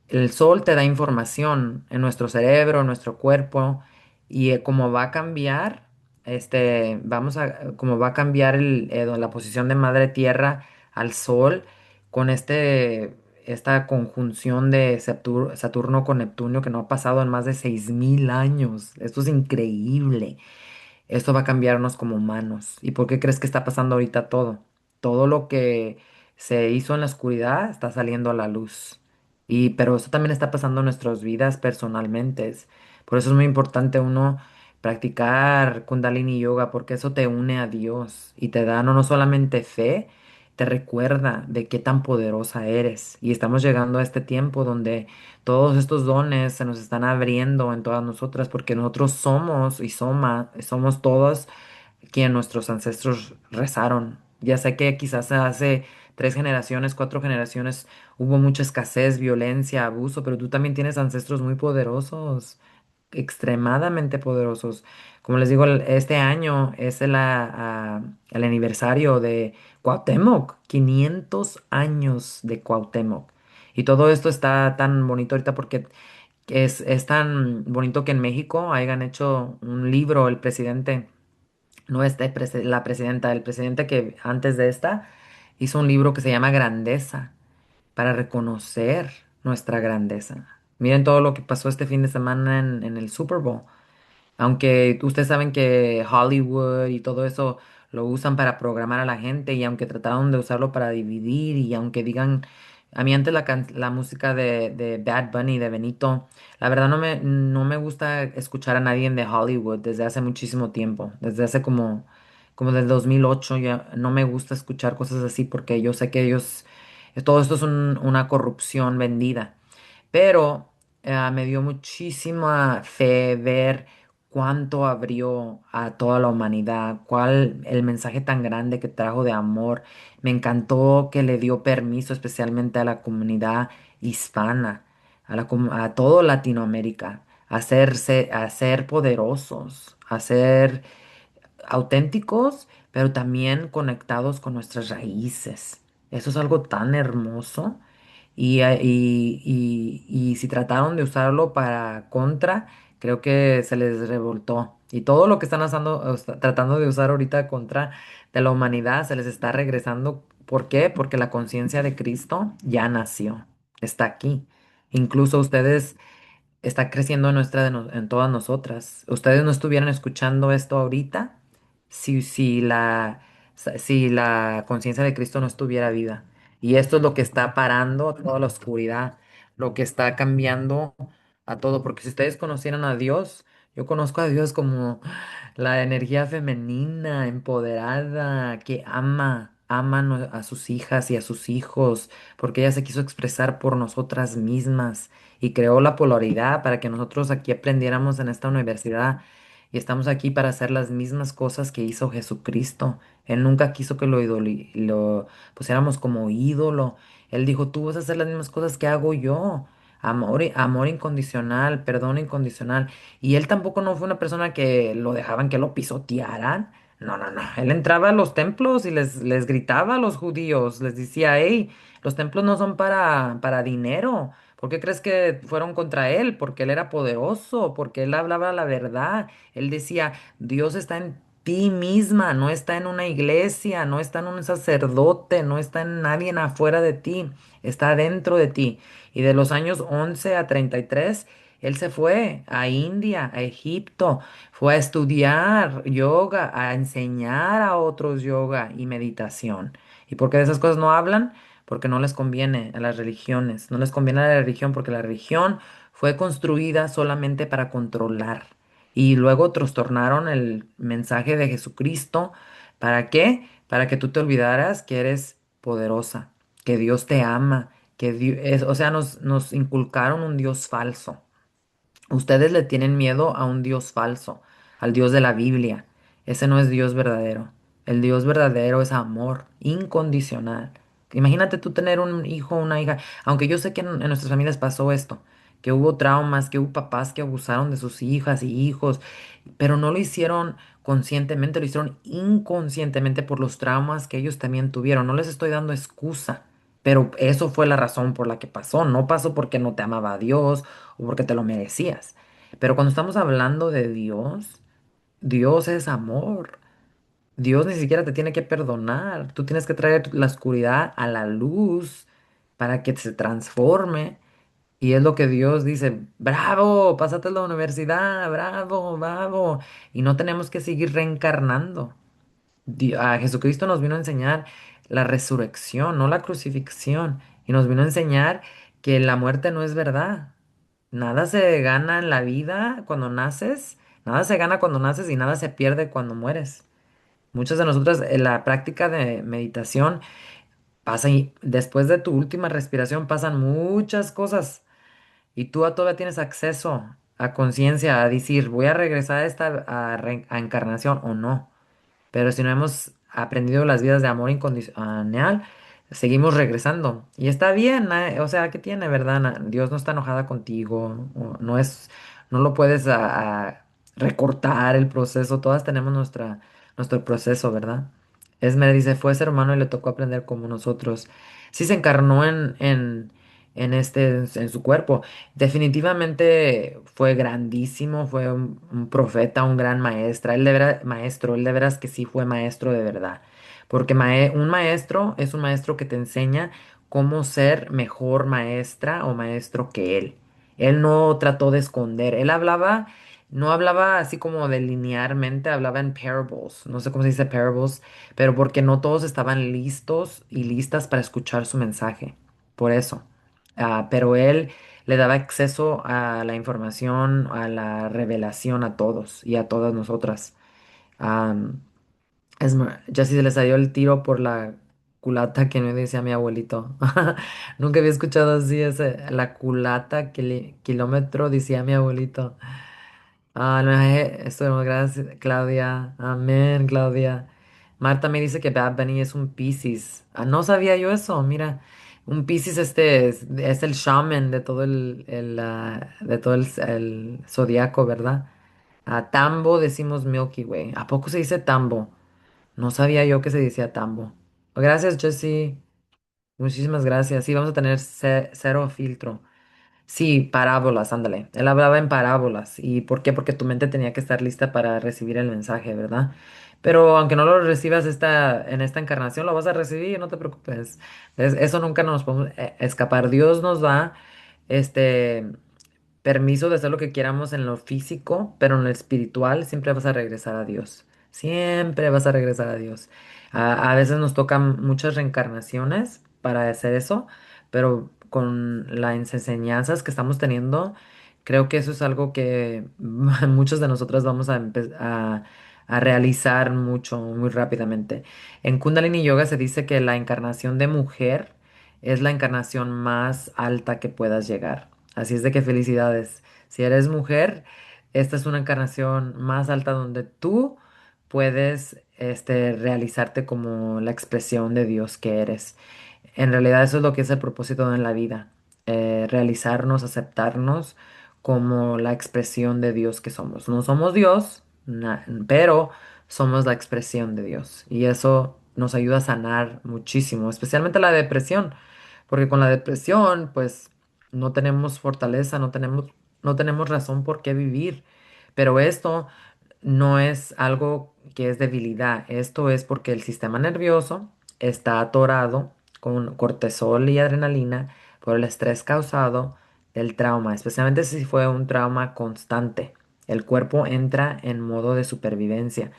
el sol te da información en nuestro cerebro, en nuestro cuerpo, y como va a cambiar, como va a cambiar la posición de Madre Tierra al Sol con esta conjunción de Saturno con Neptuno que no ha pasado en más de 6000 años. Esto es increíble. Esto va a cambiarnos como humanos. ¿Y por qué crees que está pasando ahorita todo? Todo lo que se hizo en la oscuridad está saliendo a la luz. Pero eso también está pasando en nuestras vidas personalmente. Por eso es muy importante uno practicar Kundalini Yoga, porque eso te une a Dios y te da no solamente fe, te recuerda de qué tan poderosa eres. Y estamos llegando a este tiempo donde todos estos dones se nos están abriendo en todas nosotras porque nosotros somos todos quien nuestros ancestros rezaron. Ya sé que quizás hace 3 generaciones, 4 generaciones hubo mucha escasez, violencia, abuso, pero tú también tienes ancestros muy poderosos, extremadamente poderosos. Como les digo, este año es el aniversario de Cuauhtémoc, 500 años de Cuauhtémoc. Y todo esto está tan bonito ahorita porque es tan bonito que en México hayan hecho un libro, el presidente, no la presidenta, el presidente que antes de esta hizo un libro que se llama Grandeza para reconocer. nuestra grandeza. Miren todo lo que pasó este fin de semana en el Super Bowl. Aunque ustedes saben que Hollywood y todo eso lo usan para programar a la gente y aunque trataron de usarlo para dividir y aunque digan, a mí antes la música de Bad Bunny, de Benito, la verdad no me gusta escuchar a nadie de Hollywood desde hace muchísimo tiempo, desde hace como del 2008 ya no me gusta escuchar cosas así porque yo sé que ellos, todo esto es una corrupción vendida. Pero me dio muchísima fe ver cuánto abrió a toda la humanidad, cuál el mensaje tan grande que trajo de amor. Me encantó que le dio permiso especialmente a la comunidad hispana, a todo Latinoamérica, a ser poderosos, a ser auténticos, pero también conectados con nuestras raíces. Eso es algo tan hermoso. Y si trataron de usarlo para contra, creo que se les revoltó. Y todo lo que están tratando de usar ahorita contra de la humanidad se les está regresando. ¿Por qué? Porque la conciencia de Cristo ya nació, está aquí. Incluso ustedes está creciendo en todas nosotras. Ustedes no estuvieran escuchando esto ahorita si la conciencia de Cristo no estuviera viva. Y esto es lo que está parando a toda la oscuridad, lo que está cambiando a todo. Porque si ustedes conocieran a Dios, yo conozco a Dios como la energía femenina, empoderada, que ama a sus hijas y a sus hijos, porque ella se quiso expresar por nosotras mismas y creó la polaridad para que nosotros aquí aprendiéramos en esta universidad y estamos aquí para hacer las mismas cosas que hizo Jesucristo. Él nunca quiso que lo pusiéramos como ídolo. Él dijo, tú vas a hacer las mismas cosas que hago yo. Amor incondicional, perdón incondicional. Y él tampoco no fue una persona que lo dejaban que lo pisotearan. No, no, no. Él entraba a los templos y les gritaba a los judíos, les decía, hey, los templos no son para dinero. ¿Por qué crees que fueron contra él? Porque él era poderoso, porque él hablaba la verdad. Él decía, Dios está en ti misma, no está en una iglesia, no está en un sacerdote, no está en nadie afuera de ti, está dentro de ti. Y de los años 11 a 33 él se fue a India, a Egipto, fue a estudiar yoga, a enseñar a otros yoga y meditación. ¿Y por qué de esas cosas no hablan? Porque no les conviene a las religiones, no les conviene a la religión porque la religión fue construida solamente para controlar. Y luego trastornaron el mensaje de Jesucristo. ¿Para qué? Para que tú te olvidaras que eres poderosa, que Dios te ama, o sea, nos inculcaron un Dios falso. Ustedes le tienen miedo a un Dios falso, al Dios de la Biblia. Ese no es Dios verdadero. El Dios verdadero es amor incondicional. Imagínate tú tener un hijo o una hija, aunque yo sé que en nuestras familias pasó esto, que hubo traumas, que hubo papás que abusaron de sus hijas y hijos, pero no lo hicieron conscientemente, lo hicieron inconscientemente por los traumas que ellos también tuvieron. No les estoy dando excusa, pero eso fue la razón por la que pasó. No pasó porque no te amaba a Dios o porque te lo merecías. Pero cuando estamos hablando de Dios, Dios es amor. Dios ni siquiera te tiene que perdonar. Tú tienes que traer la oscuridad a la luz para que se transforme. Y es lo que Dios dice, bravo, pásate a la universidad, bravo, bravo. Y no tenemos que seguir reencarnando. A Jesucristo nos vino a enseñar la resurrección, no la crucifixión. Y nos vino a enseñar que la muerte no es verdad. Nada se gana en la vida cuando naces, nada se gana cuando naces y nada se pierde cuando mueres. Muchas de nosotras en la práctica de meditación pasa y después de tu última respiración pasan muchas cosas y tú todavía tienes acceso a conciencia a decir, voy a regresar a esta a encarnación o no. Pero si no hemos aprendido las vidas de amor incondicional, seguimos regresando. Y está bien, o sea, ¿qué tiene, verdad? Dios no está enojada contigo, no lo puedes recortar el proceso. Todas tenemos nuestro proceso, ¿verdad? Esmer dice, fue ser humano y le tocó aprender como nosotros. Sí se encarnó en su cuerpo. Definitivamente fue grandísimo, fue un profeta, un gran maestro, él de veras que sí fue maestro de verdad. Porque un maestro es un maestro que te enseña cómo ser mejor maestra o maestro que él. Él no trató de esconder, él hablaba, no hablaba así como de linealmente, hablaba en parables, no sé cómo se dice parables, pero porque no todos estaban listos y listas para escuchar su mensaje, por eso. Pero él le daba acceso a la información, a la revelación a todos y a todas nosotras. Ya si se le salió el tiro por la culata que me decía mi abuelito. Nunca había escuchado así la culata kilómetro, decía mi abuelito. No, esto gracias, Claudia. Amén, Claudia. Marta me dice que Bad Bunny es un Piscis. No sabía yo eso, mira. Un Piscis es el shaman de todo el zodiaco, ¿verdad? A Tambo decimos Milky Way. ¿A poco se dice Tambo? No sabía yo que se decía tambo. Gracias, Jessy. Muchísimas gracias. Sí, vamos a tener cero filtro. Sí, parábolas, ándale. Él hablaba en parábolas. ¿Y por qué? Porque tu mente tenía que estar lista para recibir el mensaje, ¿verdad? Pero aunque no lo recibas en esta encarnación, lo vas a recibir, no te preocupes. Eso nunca nos podemos escapar. Dios nos da este permiso de hacer lo que queramos en lo físico, pero en lo espiritual siempre vas a regresar a Dios. Siempre vas a regresar a Dios. A veces nos tocan muchas reencarnaciones para hacer eso, pero con las enseñanzas que estamos teniendo, creo que eso es algo que muchos de nosotros vamos a realizar mucho, muy rápidamente. En Kundalini Yoga se dice que la encarnación de mujer es la encarnación más alta que puedas llegar. Así es de que felicidades. Si eres mujer, esta es una encarnación más alta donde tú puedes realizarte como la expresión de Dios que eres. En realidad eso es lo que es el propósito en la vida. Realizarnos, aceptarnos como la expresión de Dios que somos. No somos Dios, pero somos la expresión de Dios. Y eso nos ayuda a sanar muchísimo, especialmente la depresión. Porque con la depresión, pues no tenemos fortaleza, no tenemos razón por qué vivir. Pero esto no es algo que es debilidad. Esto es porque el sistema nervioso está atorado con cortisol y adrenalina por el estrés causado del trauma, especialmente si fue un trauma constante. El cuerpo entra en modo de supervivencia.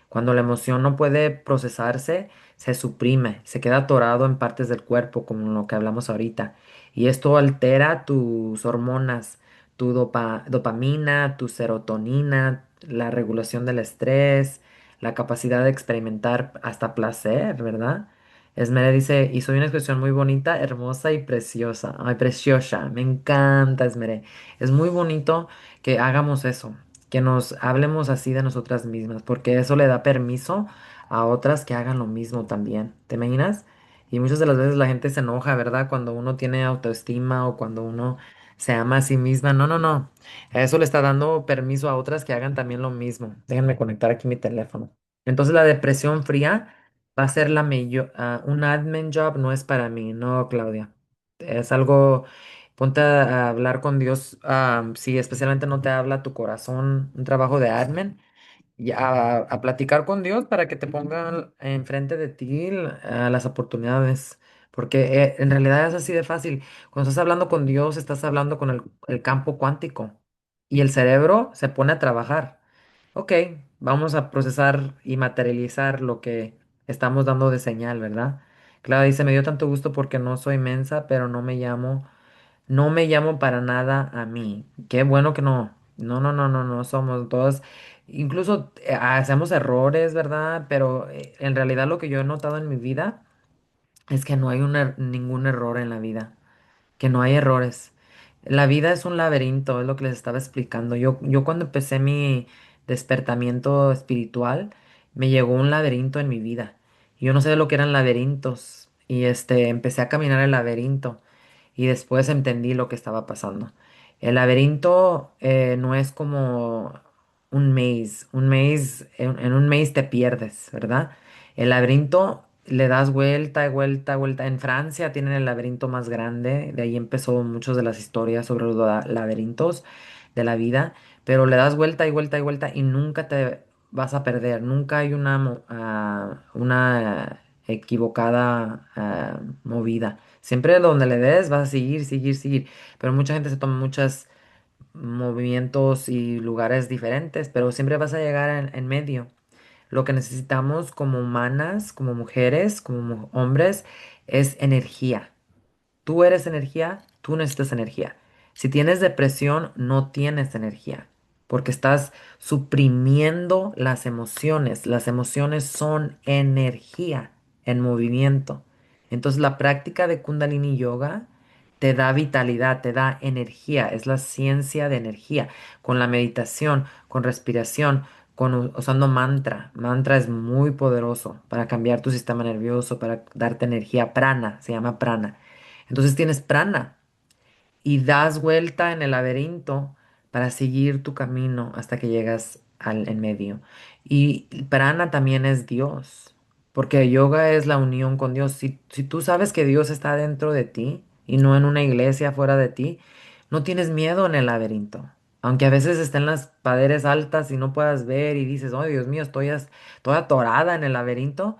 Cuando la emoción no puede procesarse, se suprime, se queda atorado en partes del cuerpo, como lo que hablamos ahorita. Y esto altera tus hormonas, tu dopamina, tu serotonina, la regulación del estrés, la capacidad de experimentar hasta placer, ¿verdad? Esmere dice, y soy una expresión muy bonita, hermosa y preciosa. Ay, preciosa, me encanta, Esmere. Es muy bonito que hagamos eso, que nos hablemos así de nosotras mismas, porque eso le da permiso a otras que hagan lo mismo también. ¿Te imaginas? Y muchas de las veces la gente se enoja, ¿verdad? Cuando uno tiene autoestima o cuando uno se ama a sí misma. No, no, no. Eso le está dando permiso a otras que hagan también lo mismo. Déjenme conectar aquí mi teléfono. Entonces la depresión fría va a ser un admin job, no es para mí, no, Claudia. Es algo, ponte a hablar con Dios, si especialmente no te habla tu corazón, un trabajo de admin y a platicar con Dios para que te ponga enfrente de ti las oportunidades. Porque en realidad es así de fácil. Cuando estás hablando con Dios, estás hablando con el campo cuántico y el cerebro se pone a trabajar. Ok, vamos a procesar y materializar lo que estamos dando de señal, ¿verdad? Claro, dice, me dio tanto gusto porque no soy mensa, pero no me llamo para nada a mí. Qué bueno que no. No, no, no, no, no somos todos. Incluso hacemos errores, ¿verdad? Pero en realidad lo que yo he notado en mi vida es que no hay ningún error en la vida, que no hay errores. La vida es un laberinto, es lo que les estaba explicando. Yo cuando empecé mi despertamiento espiritual, me llegó un laberinto en mi vida. Yo no sabía lo que eran laberintos y empecé a caminar el laberinto y después entendí lo que estaba pasando. El laberinto no es como un maze. En un maze te pierdes, ¿verdad? El laberinto le das vuelta y vuelta, vuelta. En Francia tienen el laberinto más grande, de ahí empezó muchas de las historias sobre los laberintos de la vida, pero le das vuelta y vuelta y vuelta y nunca te vas a perder, nunca hay una equivocada movida. Siempre donde le des vas a seguir, seguir, seguir. Pero mucha gente se toma muchos movimientos y lugares diferentes, pero siempre vas a llegar en medio. Lo que necesitamos como humanas, como mujeres, como hombres, es energía. Tú eres energía, tú necesitas energía. Si tienes depresión, no tienes energía, porque estás suprimiendo las emociones. Las emociones son energía en movimiento. Entonces la práctica de Kundalini Yoga te da vitalidad, te da energía. Es la ciencia de energía. Con la meditación, con respiración, con usando mantra. Mantra es muy poderoso para cambiar tu sistema nervioso, para darte energía. Prana, se llama prana. Entonces tienes prana y das vuelta en el laberinto para seguir tu camino hasta que llegas al en medio. Y prana también es Dios, porque yoga es la unión con Dios. Si tú sabes que Dios está dentro de ti y no en una iglesia fuera de ti, no tienes miedo en el laberinto. Aunque a veces estén las paredes altas y no puedas ver y dices, oh Dios mío, estoy atorada en el laberinto,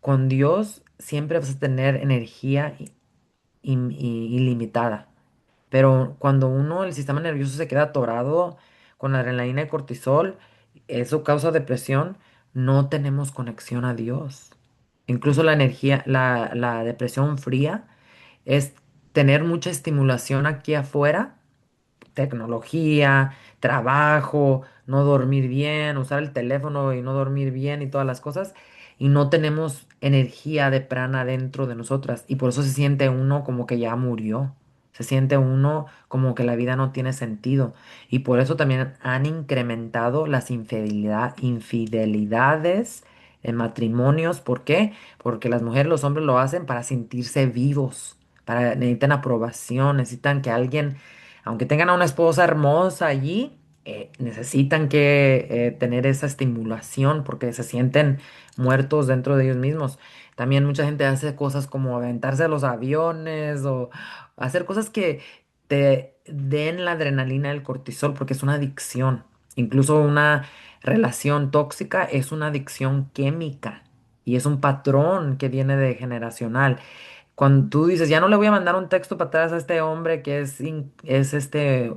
con Dios siempre vas a tener energía ilimitada. Pero cuando uno, el sistema nervioso se queda atorado con adrenalina y cortisol, eso causa depresión, no tenemos conexión a Dios. Incluso la energía, la depresión fría es tener mucha estimulación aquí afuera, tecnología, trabajo, no dormir bien, usar el teléfono y no dormir bien y todas las cosas, y no tenemos energía de prana dentro de nosotras, y por eso se siente uno como que ya murió. Se siente uno como que la vida no tiene sentido. Y por eso también han incrementado las infidelidades en matrimonios. ¿Por qué? Porque las mujeres y los hombres lo hacen para sentirse vivos, necesitan aprobación, necesitan que alguien aunque tengan a una esposa hermosa allí, necesitan que tener esa estimulación porque se sienten muertos dentro de ellos mismos. También mucha gente hace cosas como aventarse a los aviones o hacer cosas que te den la adrenalina, el cortisol, porque es una adicción. Incluso una relación tóxica es una adicción química y es un patrón que viene de generacional. Cuando tú dices, ya no le voy a mandar un texto para atrás a este hombre que es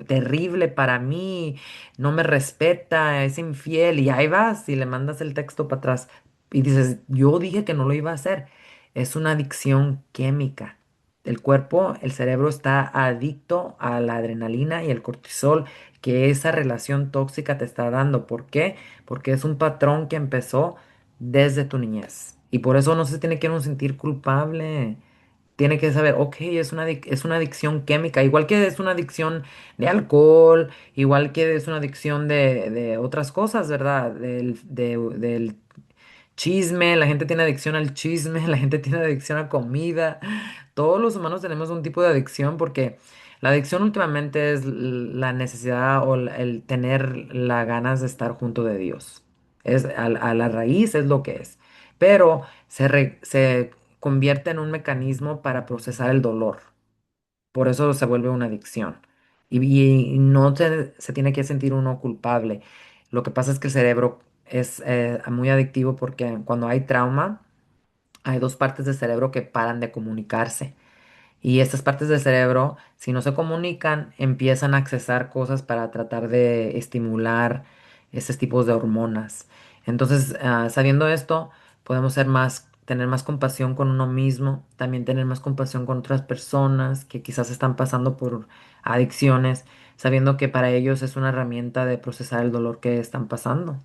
terrible para mí, no me respeta, es infiel, y ahí vas y le mandas el texto para atrás y dices, yo dije que no lo iba a hacer. Es una adicción química. El cuerpo, el cerebro está adicto a la adrenalina y el cortisol que esa relación tóxica te está dando. ¿Por qué? Porque es un patrón que empezó desde tu niñez. Y por eso no se tiene que uno sentir culpable. Tiene que saber, ok, es una adicción química, igual que es una adicción de alcohol, igual que es una adicción de otras cosas, ¿verdad? Del chisme, la gente tiene adicción al chisme, la gente tiene adicción a comida. Todos los humanos tenemos un tipo de adicción porque la adicción últimamente es la necesidad o el tener las ganas de estar junto de Dios. A la raíz es lo que es. Pero se convierte en un mecanismo para procesar el dolor. Por eso se vuelve una adicción. Y no se tiene que sentir uno culpable. Lo que pasa es que el cerebro es muy adictivo porque cuando hay trauma, hay dos partes del cerebro que paran de comunicarse. Y estas partes del cerebro, si no se comunican, empiezan a accesar cosas para tratar de estimular estos tipos de hormonas. Entonces, sabiendo esto, podemos tener más compasión con uno mismo, también tener más compasión con otras personas que quizás están pasando por adicciones, sabiendo que para ellos es una herramienta de procesar el dolor que están pasando.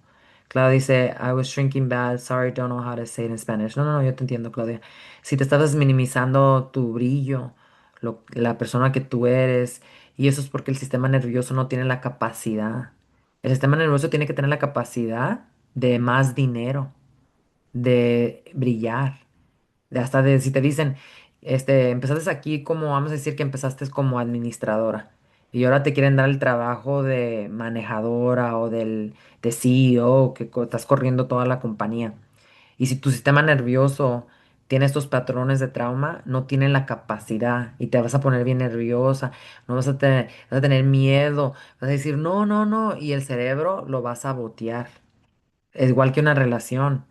Claudia dice, I was drinking bad, sorry, don't know how to say it in Spanish. No, no, no, yo te entiendo, Claudia. Si te estabas minimizando tu brillo, la persona que tú eres, y eso es porque el sistema nervioso no tiene la capacidad. El sistema nervioso tiene que tener la capacidad de más dinero, de brillar, de hasta de si te dicen, empezaste aquí como, vamos a decir que empezaste como administradora. Y ahora te quieren dar el trabajo de manejadora o de CEO, que estás corriendo toda la compañía. Y si tu sistema nervioso tiene estos patrones de trauma, no tiene la capacidad y te vas a poner bien nerviosa, no vas a tener miedo, vas a decir no, no, no, y el cerebro lo va a sabotear. Es igual que una relación.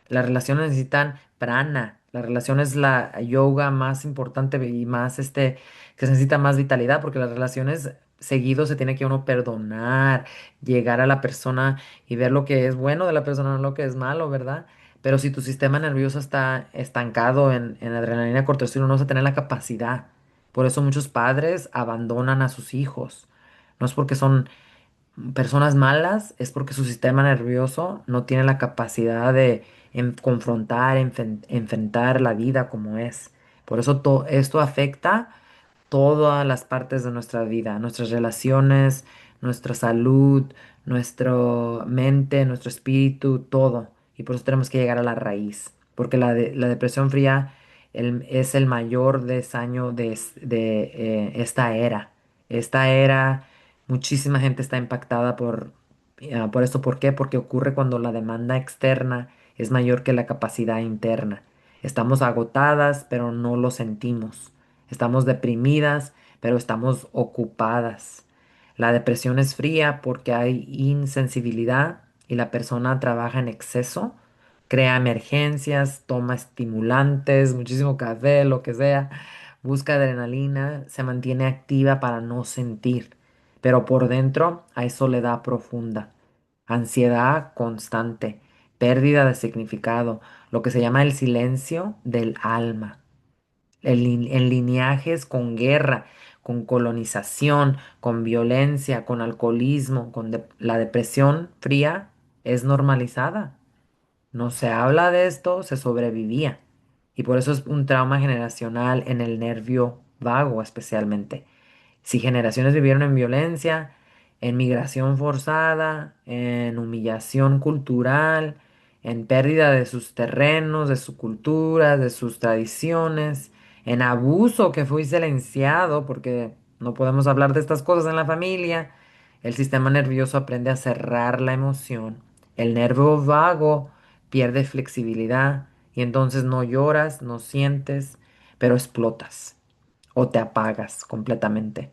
Las relaciones necesitan prana, La relación es la yoga más importante y más que se necesita más vitalidad, porque las relaciones seguido se tiene que uno perdonar, llegar a la persona y ver lo que es bueno de la persona, no lo que es malo, ¿verdad? Pero si tu sistema nervioso está estancado en adrenalina, cortisol, no vas a tener la capacidad. Por eso muchos padres abandonan a sus hijos. No es porque son personas malas, es porque su sistema nervioso no tiene la capacidad de confrontar, enfrentar la vida como es. Por eso esto afecta todas las partes de nuestra vida, nuestras relaciones, nuestra salud, nuestra mente, nuestro espíritu, todo. Y por eso tenemos que llegar a la raíz, porque la depresión fría es el mayor daño de esta era. Esta era, muchísima gente está impactada por esto. ¿Por qué? Porque ocurre cuando la demanda externa es mayor que la capacidad interna. Estamos agotadas, pero no lo sentimos. Estamos deprimidas, pero estamos ocupadas. La depresión es fría porque hay insensibilidad y la persona trabaja en exceso, crea emergencias, toma estimulantes, muchísimo café, lo que sea, busca adrenalina, se mantiene activa para no sentir. Pero por dentro hay soledad profunda, ansiedad constante, pérdida de significado, lo que se llama el silencio del alma en lineajes con guerra, con colonización, con violencia, con alcoholismo, la depresión fría es normalizada. No se habla de esto, se sobrevivía. Y por eso es un trauma generacional en el nervio vago especialmente. Si generaciones vivieron en violencia, en migración forzada, en humillación cultural, en pérdida de sus terrenos, de su cultura, de sus tradiciones, en abuso que fue silenciado, porque no podemos hablar de estas cosas en la familia, el sistema nervioso aprende a cerrar la emoción. El nervio vago pierde flexibilidad y entonces no lloras, no sientes, pero explotas o te apagas completamente.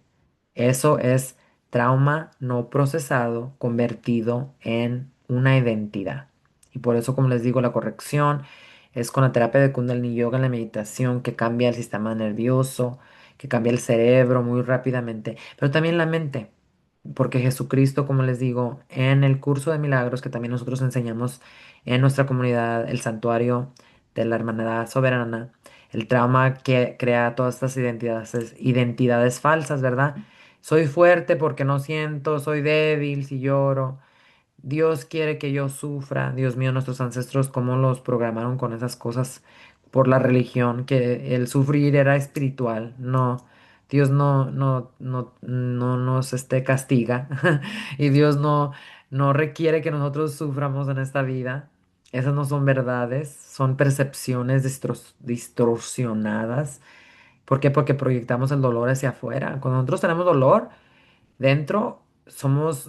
Eso es trauma no procesado convertido en una identidad. Y por eso, como les digo, la corrección es con la terapia de Kundalini Yoga, en la meditación, que cambia el sistema nervioso, que cambia el cerebro muy rápidamente, pero también la mente. Porque Jesucristo, como les digo, en el curso de milagros que también nosotros enseñamos en nuestra comunidad, el santuario de la hermandad soberana, el trauma que crea todas estas identidades falsas, ¿verdad? Soy fuerte porque no siento, soy débil si lloro. Dios quiere que yo sufra. Dios mío, nuestros ancestros, cómo los programaron con esas cosas por la religión, que el sufrir era espiritual. No, Dios no nos castiga y Dios no requiere que nosotros suframos en esta vida. Esas no son verdades, son percepciones distorsionadas. ¿Por qué? Porque proyectamos el dolor hacia afuera. Cuando nosotros tenemos dolor, dentro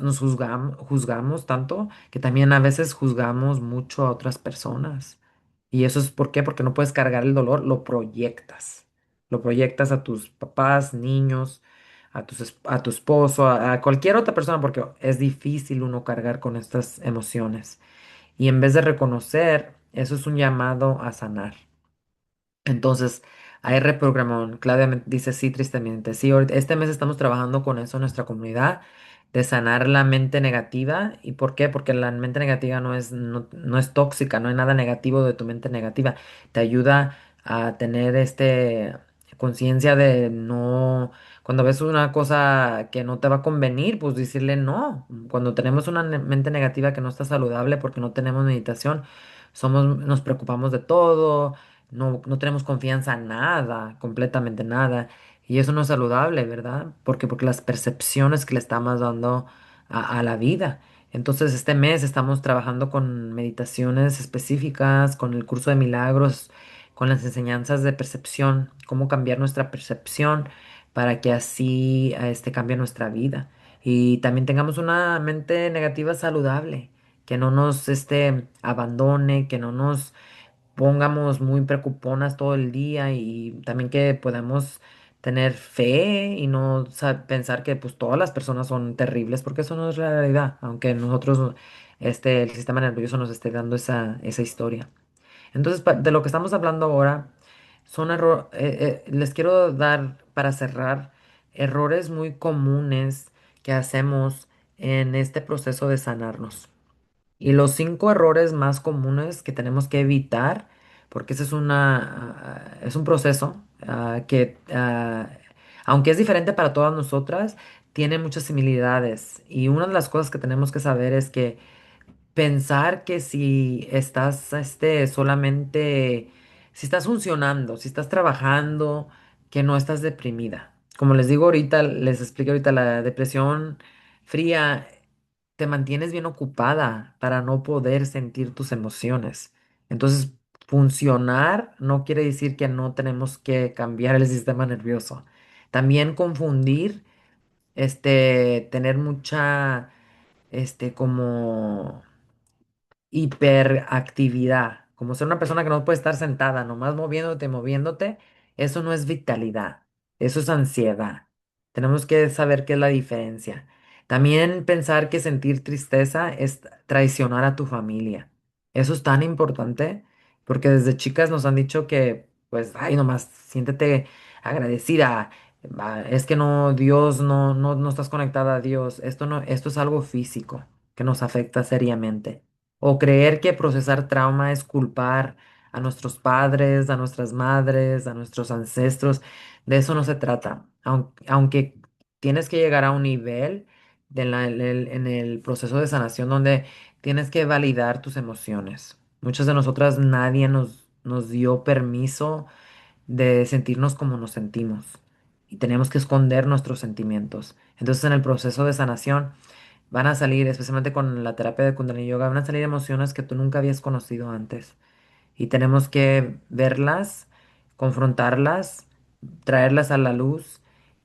nos juzgamos tanto que también a veces juzgamos mucho a otras personas. ¿Y eso es por qué? Porque no puedes cargar el dolor, lo proyectas. Lo proyectas a tus papás, niños, a tu esposo, a cualquier otra persona, porque es difícil uno cargar con estas emociones. Y en vez de reconocer, eso es un llamado a sanar. Entonces, hay reprogramón. Claudia dice sí, tristemente. Sí, este mes estamos trabajando con eso en nuestra comunidad, de sanar la mente negativa. ¿Y por qué? Porque la mente negativa no es tóxica, no hay nada negativo de tu mente negativa. Te ayuda a tener conciencia de no, cuando ves una cosa que no te va a convenir, pues decirle no. Cuando tenemos una mente negativa que no está saludable porque no tenemos meditación, nos preocupamos de todo, no tenemos confianza en nada, completamente nada. Y eso no es saludable, ¿verdad? Porque las percepciones que le estamos dando a la vida. Entonces, este mes estamos trabajando con meditaciones específicas, con el curso de milagros, con las enseñanzas de percepción, cómo cambiar nuestra percepción para que así cambie nuestra vida. Y también tengamos una mente negativa saludable, que no nos abandone, que no nos pongamos muy preocuponas todo el día y también que podamos tener fe y no pensar que pues todas las personas son terribles porque eso no es la realidad, aunque nosotros el sistema nervioso nos esté dando esa historia. Entonces, de lo que estamos hablando ahora son errores, les quiero dar para cerrar errores muy comunes que hacemos en este proceso de sanarnos. Y los 5 errores más comunes que tenemos que evitar, porque ese es es un proceso aunque es diferente para todas nosotras, tiene muchas similitudes. Y una de las cosas que tenemos que saber es que pensar que si estás solamente, si estás funcionando, si estás trabajando, que no estás deprimida. Como les digo ahorita, les expliqué ahorita, la depresión fría, te mantienes bien ocupada para no poder sentir tus emociones. Entonces, funcionar no quiere decir que no tenemos que cambiar el sistema nervioso. También confundir, tener mucha, como hiperactividad, como ser una persona que no puede estar sentada, nomás moviéndote, moviéndote, eso no es vitalidad, eso es ansiedad. Tenemos que saber qué es la diferencia. También pensar que sentir tristeza es traicionar a tu familia. Eso es tan importante porque desde chicas nos han dicho que, pues, ay, nomás siéntete agradecida. Es que no, Dios, no estás conectada a Dios. Esto no, esto es algo físico que nos afecta seriamente. O creer que procesar trauma es culpar a nuestros padres, a nuestras madres, a nuestros ancestros. De eso no se trata. Aunque tienes que llegar a un nivel en el proceso de sanación donde tienes que validar tus emociones. Muchas de nosotras nadie nos dio permiso de sentirnos como nos sentimos. Y tenemos que esconder nuestros sentimientos. Entonces, en el proceso de sanación, van a salir, especialmente con la terapia de Kundalini Yoga, van a salir emociones que tú nunca habías conocido antes. Y tenemos que verlas, confrontarlas, traerlas a la luz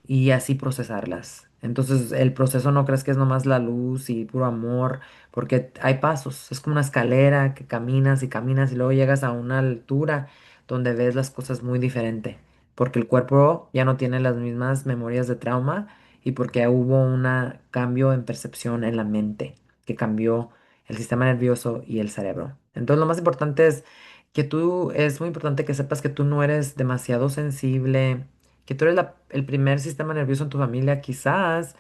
y así procesarlas. Entonces, el proceso no crees que es nomás la luz y puro amor, porque hay pasos. Es como una escalera que caminas y caminas y luego llegas a una altura donde ves las cosas muy diferente, porque el cuerpo ya no tiene las mismas memorias de trauma y porque hubo un cambio en percepción en la mente, que cambió el sistema nervioso y el cerebro. Entonces, lo más importante es es muy importante que sepas que tú no eres demasiado sensible, que tú eres el primer sistema nervioso en tu familia, quizás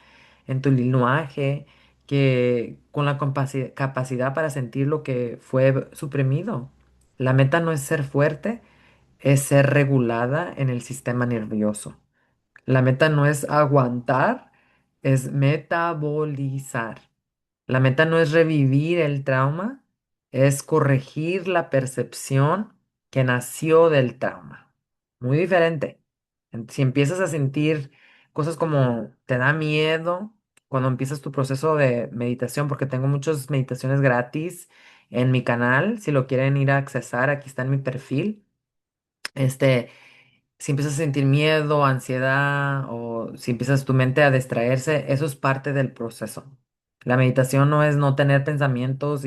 en tu linaje, que con la capacidad para sentir lo que fue suprimido. La meta no es ser fuerte, es ser regulada en el sistema nervioso. La meta no es aguantar, es metabolizar. La meta no es revivir el trauma, es corregir la percepción que nació del trauma. Muy diferente. Si empiezas a sentir cosas como te da miedo cuando empiezas tu proceso de meditación, porque tengo muchas meditaciones gratis en mi canal, si lo quieren ir a accesar, aquí está en mi perfil. Este, si empiezas a sentir miedo, ansiedad o si empiezas tu mente a distraerse, eso es parte del proceso. La meditación no es no tener pensamientos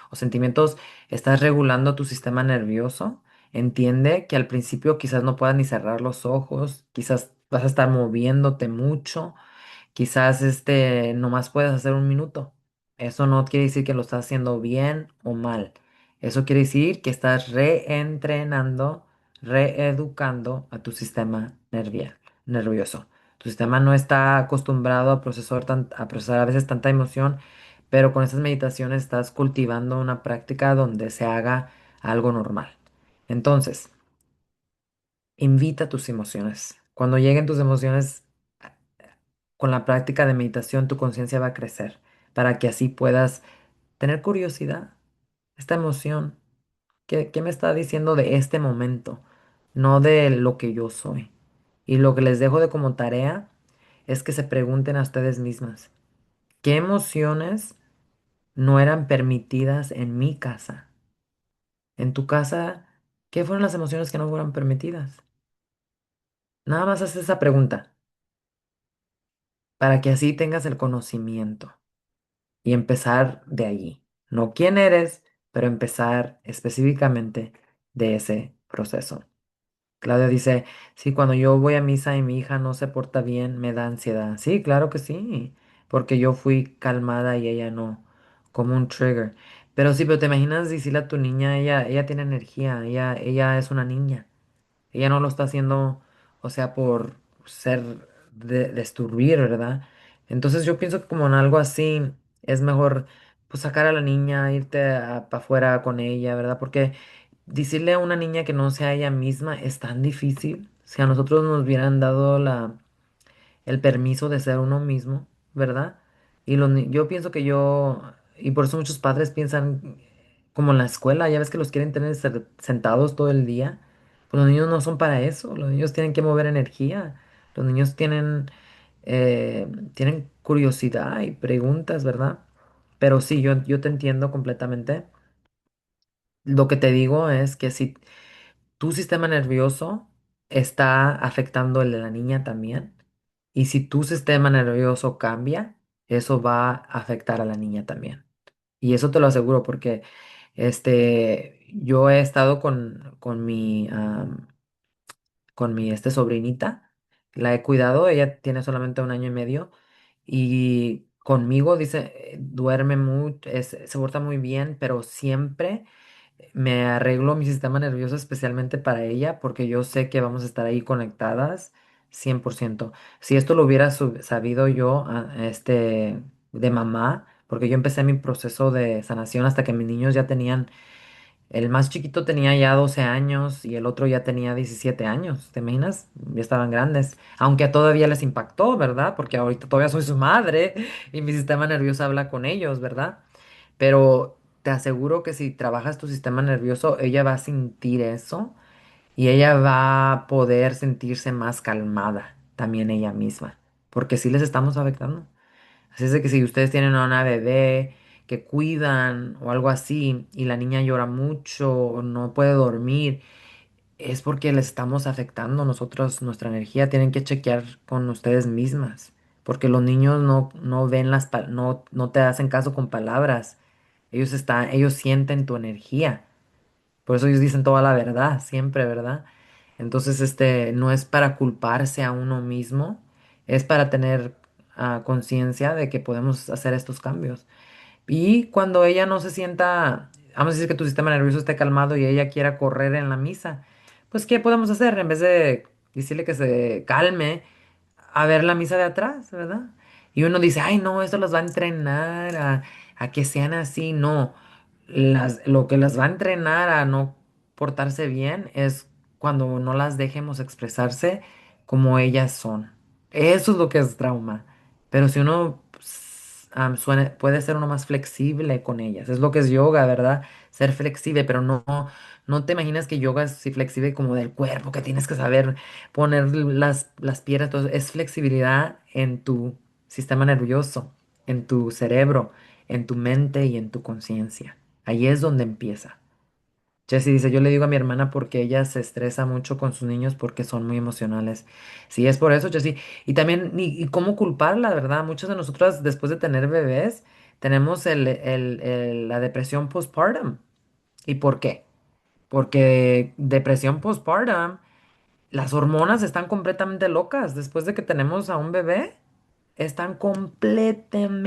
o sentimientos, estás regulando tu sistema nervioso. Entiende que al principio quizás no puedas ni cerrar los ojos, quizás vas a estar moviéndote mucho. Quizás nomás puedes hacer 1 minuto. Eso no quiere decir que lo estás haciendo bien o mal. Eso quiere decir que estás reentrenando, reeducando a tu sistema nervioso. Tu sistema no está acostumbrado a procesar a veces tanta emoción, pero con estas meditaciones estás cultivando una práctica donde se haga algo normal. Entonces, invita tus emociones. Cuando lleguen tus emociones, con la práctica de meditación tu conciencia va a crecer para que así puedas tener curiosidad, esta emoción. ¿Qué me está diciendo de este momento? No de lo que yo soy. Y lo que les dejo de como tarea es que se pregunten a ustedes mismas, ¿qué emociones no eran permitidas en mi casa? En tu casa, ¿qué fueron las emociones que no fueron permitidas? Nada más haz esa pregunta para que así tengas el conocimiento. Y empezar de allí. No quién eres, pero empezar específicamente de ese proceso. Claudia dice, sí, cuando yo voy a misa y mi hija no se porta bien, me da ansiedad. Sí, claro que sí, porque yo fui calmada y ella no, como un trigger. Pero te imaginas decirle a tu niña, ella tiene energía, ella es una niña. Ella no lo está haciendo, o sea, por ser destruir, ¿verdad? Entonces yo pienso que como en algo así es mejor pues sacar a la niña, irte para afuera con ella, ¿verdad? Porque decirle a una niña que no sea ella misma es tan difícil. Si a nosotros nos hubieran dado el permiso de ser uno mismo, ¿verdad? Yo pienso que y por eso muchos padres piensan como en la escuela, ya ves que los quieren tener sentados todo el día. Pues los niños no son para eso, los niños tienen que mover energía, los niños tienen curiosidad y preguntas, ¿verdad? Pero sí, yo te entiendo completamente. Lo que te digo es que si tu sistema nervioso está afectando el de la niña también. Y si tu sistema nervioso cambia, eso va a afectar a la niña también. Y eso te lo aseguro porque yo he estado con mi sobrinita. La he cuidado, ella tiene solamente 1 año y medio. Y conmigo dice, duerme mucho, se porta muy bien, pero siempre me arreglo mi sistema nervioso especialmente para ella porque yo sé que vamos a estar ahí conectadas 100%. Si esto lo hubiera sabido yo de mamá, porque yo empecé mi proceso de sanación hasta que mis niños ya tenían, el más chiquito tenía ya 12 años y el otro ya tenía 17 años, ¿te imaginas? Ya estaban grandes, aunque todavía les impactó, ¿verdad? Porque ahorita todavía soy su madre y mi sistema nervioso habla con ellos, ¿verdad? Pero te aseguro que si trabajas tu sistema nervioso, ella va a sentir eso y ella va a poder sentirse más calmada también ella misma, porque sí les estamos afectando. Así es de que si ustedes tienen a una bebé que cuidan o algo así y la niña llora mucho o no puede dormir, es porque les estamos afectando nosotros nuestra energía. Tienen que chequear con ustedes mismas. Porque los niños no ven no te hacen caso con palabras. Ellos sienten tu energía. Por eso ellos dicen toda la verdad, siempre, ¿verdad? Entonces, no es para culparse a uno mismo, es para tener conciencia de que podemos hacer estos cambios. Y cuando ella no se sienta, vamos a decir que tu sistema nervioso esté calmado y ella quiera correr en la misa, pues ¿qué podemos hacer? En vez de decirle que se calme, a ver la misa de atrás, ¿verdad? Y uno dice, ay, no, esto los va a entrenar a que sean así. No, lo que las va a entrenar a no portarse bien es cuando no las dejemos expresarse como ellas son. Eso es lo que es trauma. Pero si uno puede ser uno más flexible con ellas. Es lo que es yoga, ¿verdad? Ser flexible, pero no te imaginas que yoga es así flexible como del cuerpo, que tienes que saber poner las piernas. Todo es flexibilidad en tu sistema nervioso, en tu cerebro, en tu mente y en tu conciencia. Ahí es donde empieza. Jessie dice, yo le digo a mi hermana porque ella se estresa mucho con sus niños porque son muy emocionales. Sí, es por eso, Jessie. Y también, y cómo culparla, ¿verdad? Muchas de nosotras, después de tener bebés, tenemos la depresión postpartum. ¿Y por qué? Porque depresión postpartum, las hormonas están completamente locas. Después de que tenemos a un bebé, están completamente